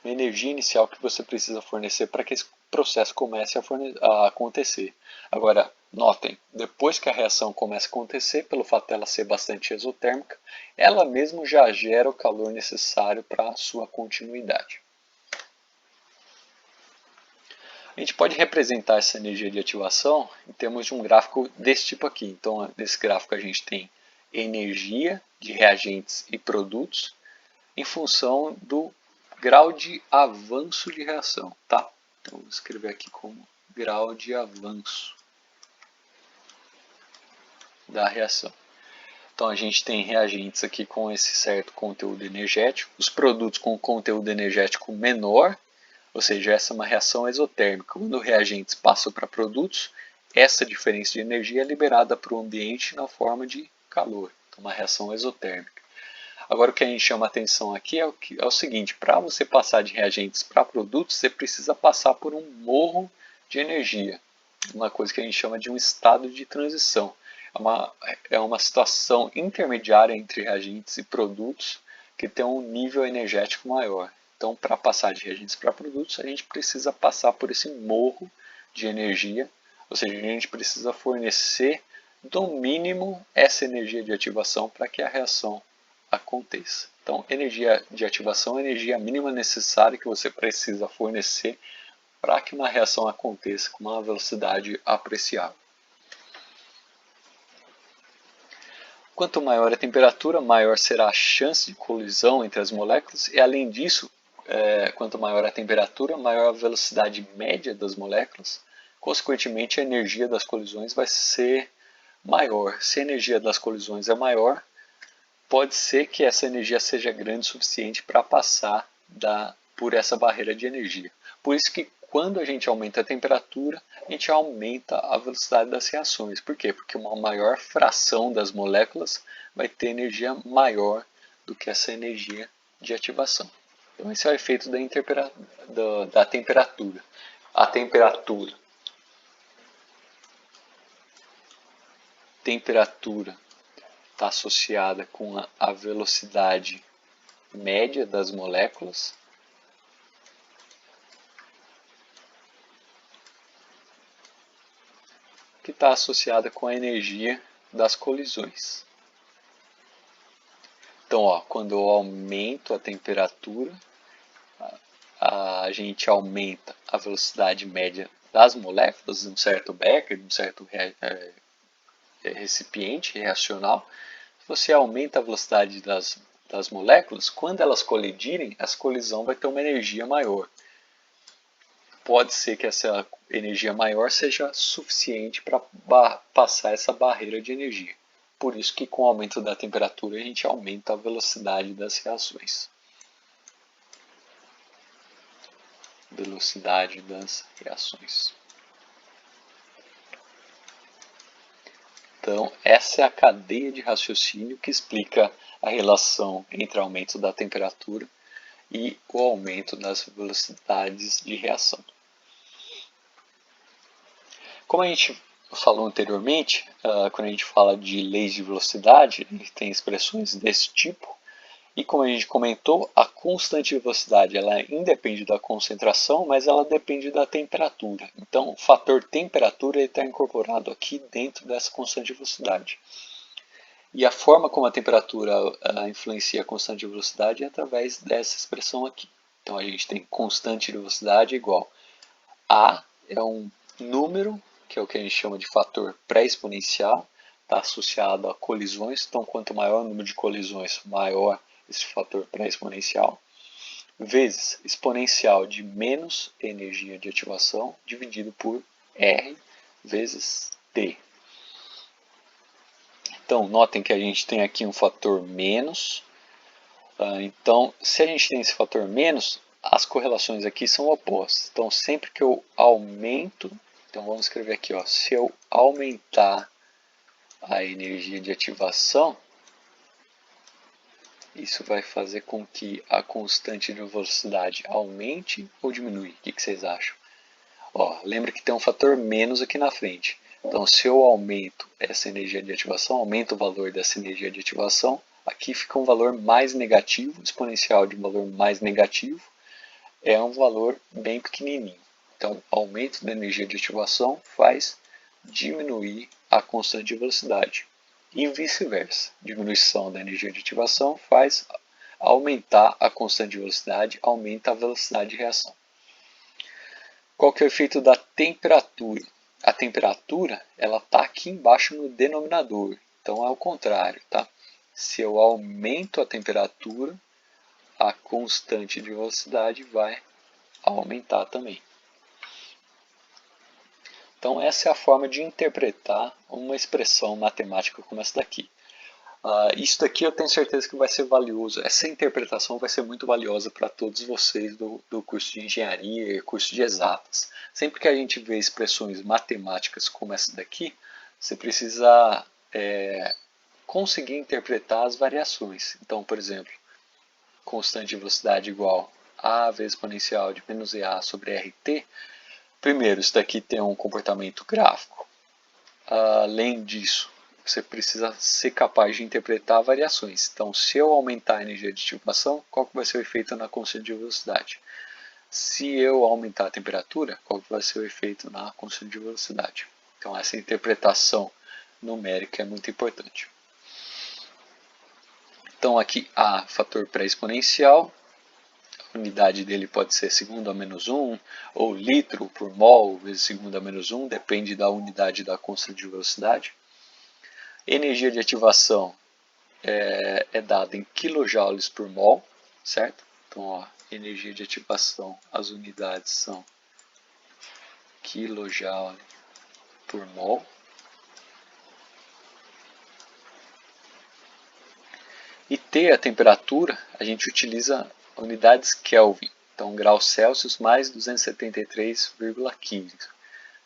energia inicial que você precisa fornecer para que esse processo comece a acontecer. Agora, notem, depois que a reação começa a acontecer, pelo fato dela ser bastante exotérmica, ela mesmo já gera o calor necessário para a sua continuidade. A gente pode representar essa energia de ativação em termos de um gráfico desse tipo aqui. Então, nesse gráfico a gente tem energia de reagentes e produtos em função do grau de avanço de reação, tá? Então, vou escrever aqui como grau de avanço da reação. Então, a gente tem reagentes aqui com esse certo conteúdo energético, os produtos com conteúdo energético menor, ou seja, essa é uma reação exotérmica. Quando reagentes passam para produtos, essa diferença de energia é liberada para o ambiente na forma de calor, então, uma reação exotérmica. Agora, o que a gente chama a atenção aqui é o seguinte: para você passar de reagentes para produtos, você precisa passar por um morro de energia, uma coisa que a gente chama de um estado de transição. É uma situação intermediária entre reagentes e produtos que tem um nível energético maior. Então, para passar de reagentes para produtos, a gente precisa passar por esse morro de energia, ou seja, a gente precisa fornecer no mínimo essa energia de ativação para que a reação aconteça. Então, energia de ativação é a energia mínima necessária que você precisa fornecer para que uma reação aconteça com uma velocidade apreciável. Quanto maior a temperatura, maior será a chance de colisão entre as moléculas e, além disso, quanto maior a temperatura, maior a velocidade média das moléculas. Consequentemente, a energia das colisões vai ser maior. Se a energia das colisões é maior, pode ser que essa energia seja grande o suficiente para passar por essa barreira de energia. Por isso que quando a gente aumenta a temperatura, a gente aumenta a velocidade das reações. Por quê? Porque uma maior fração das moléculas vai ter energia maior do que essa energia de ativação. Então esse é o efeito da temperatura. A temperatura está associada com a velocidade média das moléculas, que está associada com a energia das colisões. Então, quando eu aumento a temperatura, a gente aumenta a velocidade média das moléculas de um certo becker, de um certo recipiente reacional. Se você aumenta a velocidade das moléculas, quando elas colidirem, essa colisão vai ter uma energia maior. Pode ser que essa energia maior seja suficiente para passar essa barreira de energia. Por isso que com o aumento da temperatura a gente aumenta a velocidade das reações. Velocidade das reações. Então, essa é a cadeia de raciocínio que explica a relação entre o aumento da temperatura e o aumento das velocidades de reação. Como a gente falou anteriormente, quando a gente fala de leis de velocidade, a gente tem expressões desse tipo. E como a gente comentou, a constante de velocidade ela independe da concentração, mas ela depende da temperatura. Então, o fator temperatura está incorporado aqui dentro dessa constante de velocidade. E a forma como a temperatura influencia a constante de velocidade é através dessa expressão aqui. Então, a gente tem constante de velocidade igual a é um número, que é o que a gente chama de fator pré-exponencial, está associado a colisões. Então, quanto maior o número de colisões, maior esse fator pré-exponencial, vezes exponencial de menos energia de ativação, dividido por R vezes T. Então, notem que a gente tem aqui um fator menos. Então, se a gente tem esse fator menos, as correlações aqui são opostas. Então, sempre que eu aumento, então vamos escrever aqui, se eu aumentar a energia de ativação, isso vai fazer com que a constante de velocidade aumente ou diminui? O que vocês acham? Ó, lembra que tem um fator menos aqui na frente. Então, se eu aumento essa energia de ativação, aumento o valor dessa energia de ativação, aqui fica um valor mais negativo, exponencial de um valor mais negativo, é um valor bem pequenininho. Então, aumento da energia de ativação faz diminuir a constante de velocidade. E vice-versa, diminuição da energia de ativação faz aumentar a constante de velocidade, aumenta a velocidade de reação. Qual que é o efeito da temperatura? A temperatura ela está aqui embaixo no denominador, então é o contrário, tá? Se eu aumento a temperatura, a constante de velocidade vai aumentar também. Então essa é a forma de interpretar uma expressão matemática como essa daqui. Isso daqui eu tenho certeza que vai ser valioso, essa interpretação vai ser muito valiosa para todos vocês do curso de engenharia e curso de exatas. Sempre que a gente vê expressões matemáticas como essa daqui, você precisa conseguir interpretar as variações. Então, por exemplo, constante de velocidade igual a vezes exponencial de menos EA sobre RT. Primeiro, isso daqui tem um comportamento gráfico. Além disso, você precisa ser capaz de interpretar variações. Então, se eu aumentar a energia de ativação, qual que vai ser o efeito na constante de velocidade? Se eu aumentar a temperatura, qual que vai ser o efeito na constante de velocidade? Então, essa interpretação numérica é muito importante. Então, aqui A, fator pré-exponencial. A unidade dele pode ser segundo a menos 1, ou litro por mol vezes segundo a menos 1, depende da unidade da constante de velocidade. Energia de ativação é dada em kilojoules por mol, certo? Então, ó, energia de ativação, as unidades são kilojoule por mol. E T, a temperatura, a gente utiliza unidades Kelvin. Então, graus Celsius mais 273,15.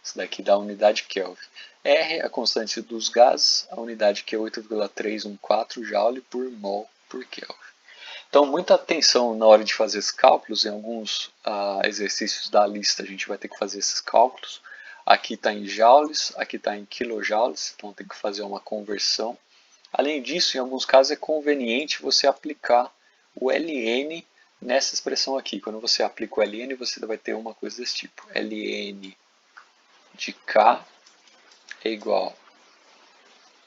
Isso daqui dá a unidade Kelvin. R, a constante dos gases, a unidade que é 8,314 joule por mol por Kelvin. Então, muita atenção na hora de fazer esses cálculos. Em alguns exercícios da lista a gente vai ter que fazer esses cálculos. Aqui está em joules, aqui está em kilojoules, então tem que fazer uma conversão. Além disso, em alguns casos é conveniente você aplicar o ln nessa expressão aqui. Quando você aplica o ln, você vai ter uma coisa desse tipo. ln de K é igual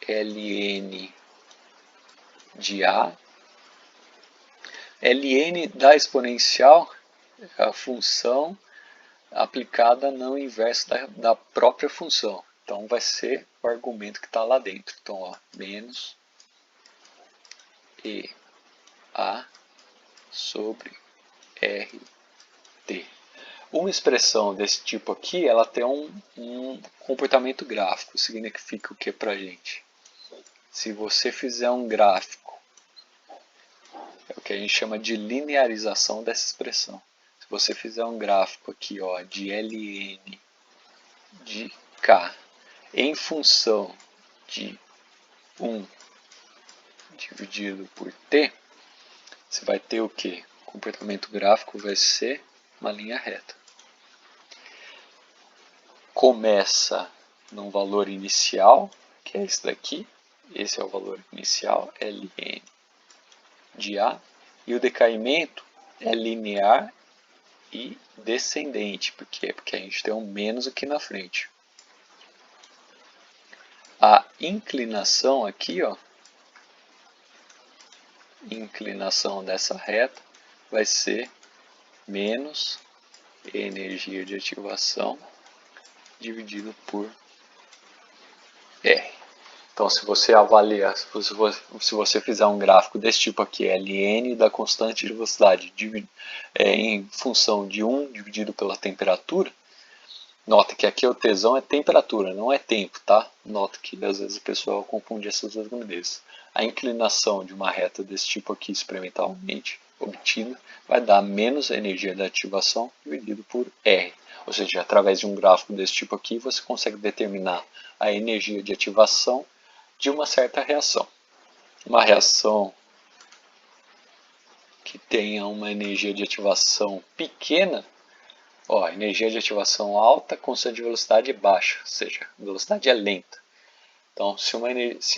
a ln de A. ln da exponencial é a função aplicada no inverso da própria função. Então vai ser o argumento que está lá dentro. Então, ó, menos EA sobre RT. Uma expressão desse tipo aqui, ela tem um comportamento gráfico. Significa o que para a gente? Se você fizer um gráfico, é o que a gente chama de linearização dessa expressão. Se você fizer um gráfico aqui, ó, de ln de K em função de 1 dividido por T, você vai ter o que? O comportamento gráfico vai ser uma linha reta. Começa num valor inicial, que é esse daqui. Esse é o valor inicial, ln de A. E o decaimento é linear e descendente. Por quê? Porque a gente tem um menos aqui na frente. A inclinação aqui, ó, inclinação dessa reta vai ser menos energia de ativação dividido por R. Então, se você avaliar, se você fizer um gráfico desse tipo aqui, ln da constante de velocidade em função de 1 dividido pela temperatura, nota que aqui o tesão é temperatura, não é tempo, tá? Nota que às vezes o pessoal confunde essas duas grandezas. A inclinação de uma reta desse tipo aqui, experimentalmente obtida, vai dar menos energia da ativação dividido por R. Ou seja, através de um gráfico desse tipo aqui, você consegue determinar a energia de ativação de uma certa reação. Uma reação que tenha uma energia de ativação pequena, ó, energia de ativação alta, constante de velocidade baixa, ou seja, a velocidade é lenta. Então, se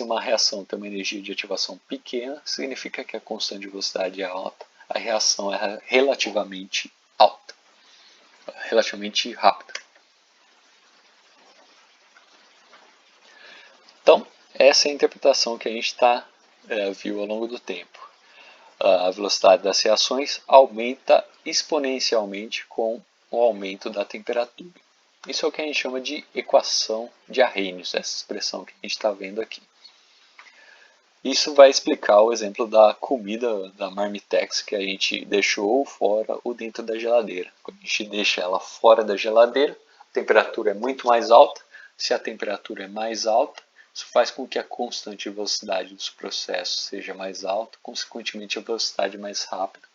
uma reação tem uma energia de ativação pequena, significa que a constante de velocidade é alta, a reação é relativamente alta, relativamente rápida. Então, essa é a interpretação que a gente viu ao longo do tempo. A velocidade das reações aumenta exponencialmente com o aumento da temperatura. Isso é o que a gente chama de equação de Arrhenius, essa expressão que a gente está vendo aqui. Isso vai explicar o exemplo da comida da Marmitex que a gente deixou fora ou dentro da geladeira. Quando a gente deixa ela fora da geladeira, a temperatura é muito mais alta. Se a temperatura é mais alta, isso faz com que a constante de velocidade dos processos seja mais alta, consequentemente a velocidade mais rápida.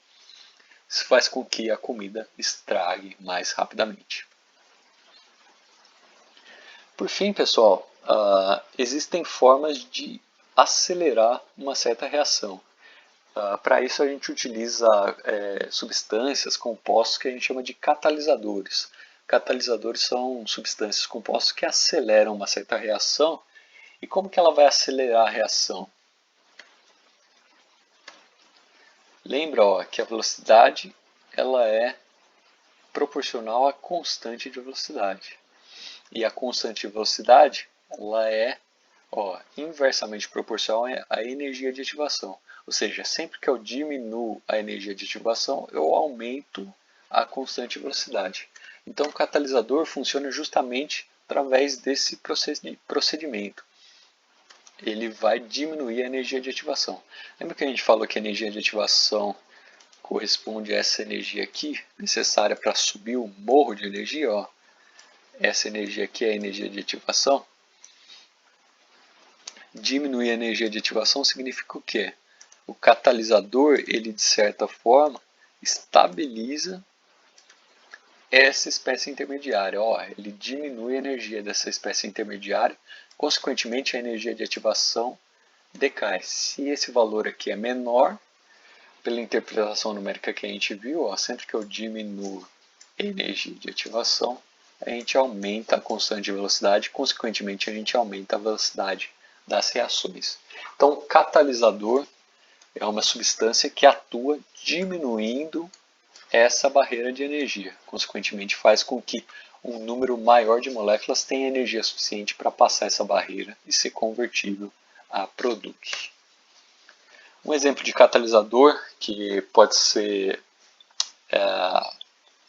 Isso faz com que a comida estrague mais rapidamente. Por fim, pessoal, existem formas de acelerar uma certa reação. Para isso a gente utiliza substâncias, compostos que a gente chama de catalisadores. Catalisadores são substâncias, compostos que aceleram uma certa reação. E como que ela vai acelerar a reação? Lembra que a velocidade ela é proporcional à constante de velocidade. E a constante de velocidade ela é inversamente proporcional à energia de ativação. Ou seja, sempre que eu diminuo a energia de ativação, eu aumento a constante de velocidade. Então o catalisador funciona justamente através desse procedimento. Ele vai diminuir a energia de ativação. Lembra que a gente falou que a energia de ativação corresponde a essa energia aqui, necessária para subir o morro de energia? Essa energia aqui é a energia de ativação. Diminuir a energia de ativação significa o quê? O catalisador, ele de certa forma, estabiliza essa espécie intermediária. Ele diminui a energia dessa espécie intermediária, consequentemente a energia de ativação decai. Se esse valor aqui é menor, pela interpretação numérica que a gente viu, sempre que eu diminuo a energia de ativação, a gente aumenta a constante de velocidade, consequentemente a gente aumenta a velocidade das reações. Então, o catalisador é uma substância que atua diminuindo essa barreira de energia. Consequentemente, faz com que um número maior de moléculas tenha energia suficiente para passar essa barreira e ser convertido a produtos. Um exemplo de catalisador que pode ser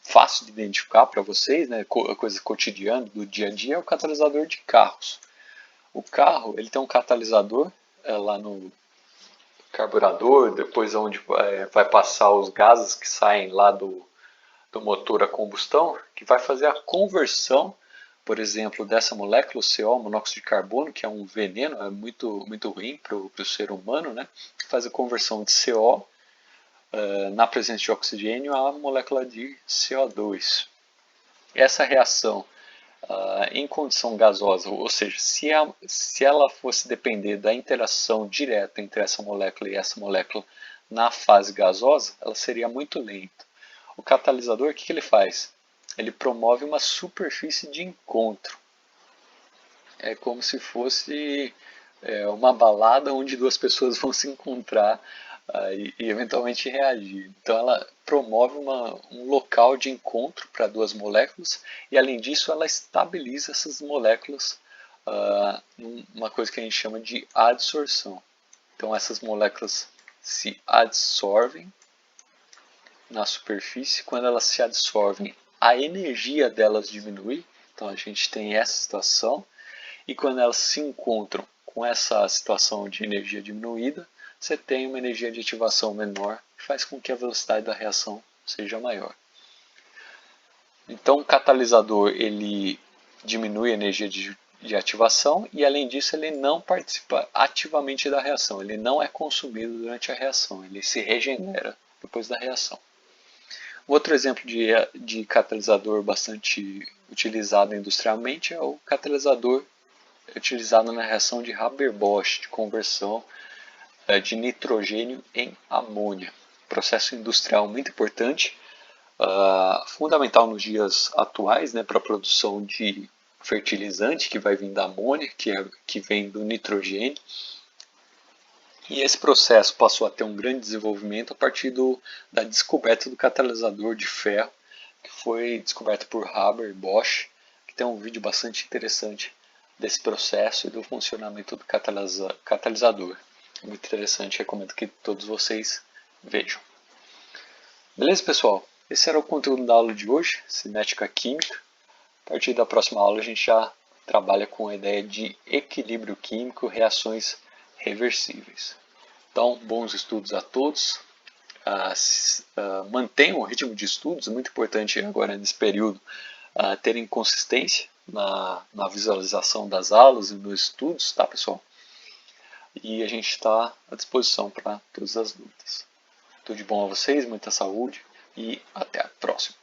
fácil de identificar para vocês, né, coisa cotidiana do dia a dia, é o catalisador de carros. O carro ele tem um catalisador lá no carburador, depois onde vai passar os gases que saem lá do motor a combustão, que vai fazer a conversão, por exemplo, dessa molécula, o CO, monóxido de carbono, que é um veneno, é muito, muito ruim para o ser humano, né? Faz a conversão de CO na presença de oxigênio à molécula de CO2. Essa reação em condição gasosa, ou seja, se ela fosse depender da interação direta entre essa molécula e essa molécula na fase gasosa, ela seria muito lenta. O catalisador, o que ele faz? Ele promove uma superfície de encontro. É como se fosse uma balada onde duas pessoas vão se encontrar e eventualmente reagir. Então ela promove um local de encontro para duas moléculas e além disso ela estabiliza essas moléculas numa coisa que a gente chama de adsorção. Então essas moléculas se adsorvem na superfície. Quando elas se adsorvem, a energia delas diminui. Então a gente tem essa situação. E quando elas se encontram com essa situação de energia diminuída, você tem uma energia de ativação menor, que faz com que a velocidade da reação seja maior. Então o catalisador ele diminui a energia de ativação e além disso ele não participa ativamente da reação, ele não é consumido durante a reação, ele se regenera depois da reação. Outro exemplo de catalisador bastante utilizado industrialmente é o catalisador é utilizado na reação de Haber-Bosch, de conversão de nitrogênio em amônia. Processo industrial muito importante, fundamental nos dias atuais, né, para a produção de fertilizante que vai vir da amônia, que vem do nitrogênio. E esse processo passou a ter um grande desenvolvimento a partir da descoberta do catalisador de ferro, que foi descoberto por Haber-Bosch, que tem um vídeo bastante interessante desse processo e do funcionamento do catalisador. É muito interessante, recomendo que todos vocês vejam. Beleza, pessoal? Esse era o conteúdo da aula de hoje, cinética química. A partir da próxima aula a gente já trabalha com a ideia de equilíbrio químico, reações reversíveis. Então, bons estudos a todos. Mantenham o ritmo de estudos, é muito importante agora nesse período terem consistência na visualização das aulas e nos estudos, tá, pessoal? E a gente está à disposição para todas as dúvidas. Tudo de bom a vocês, muita saúde e até a próxima.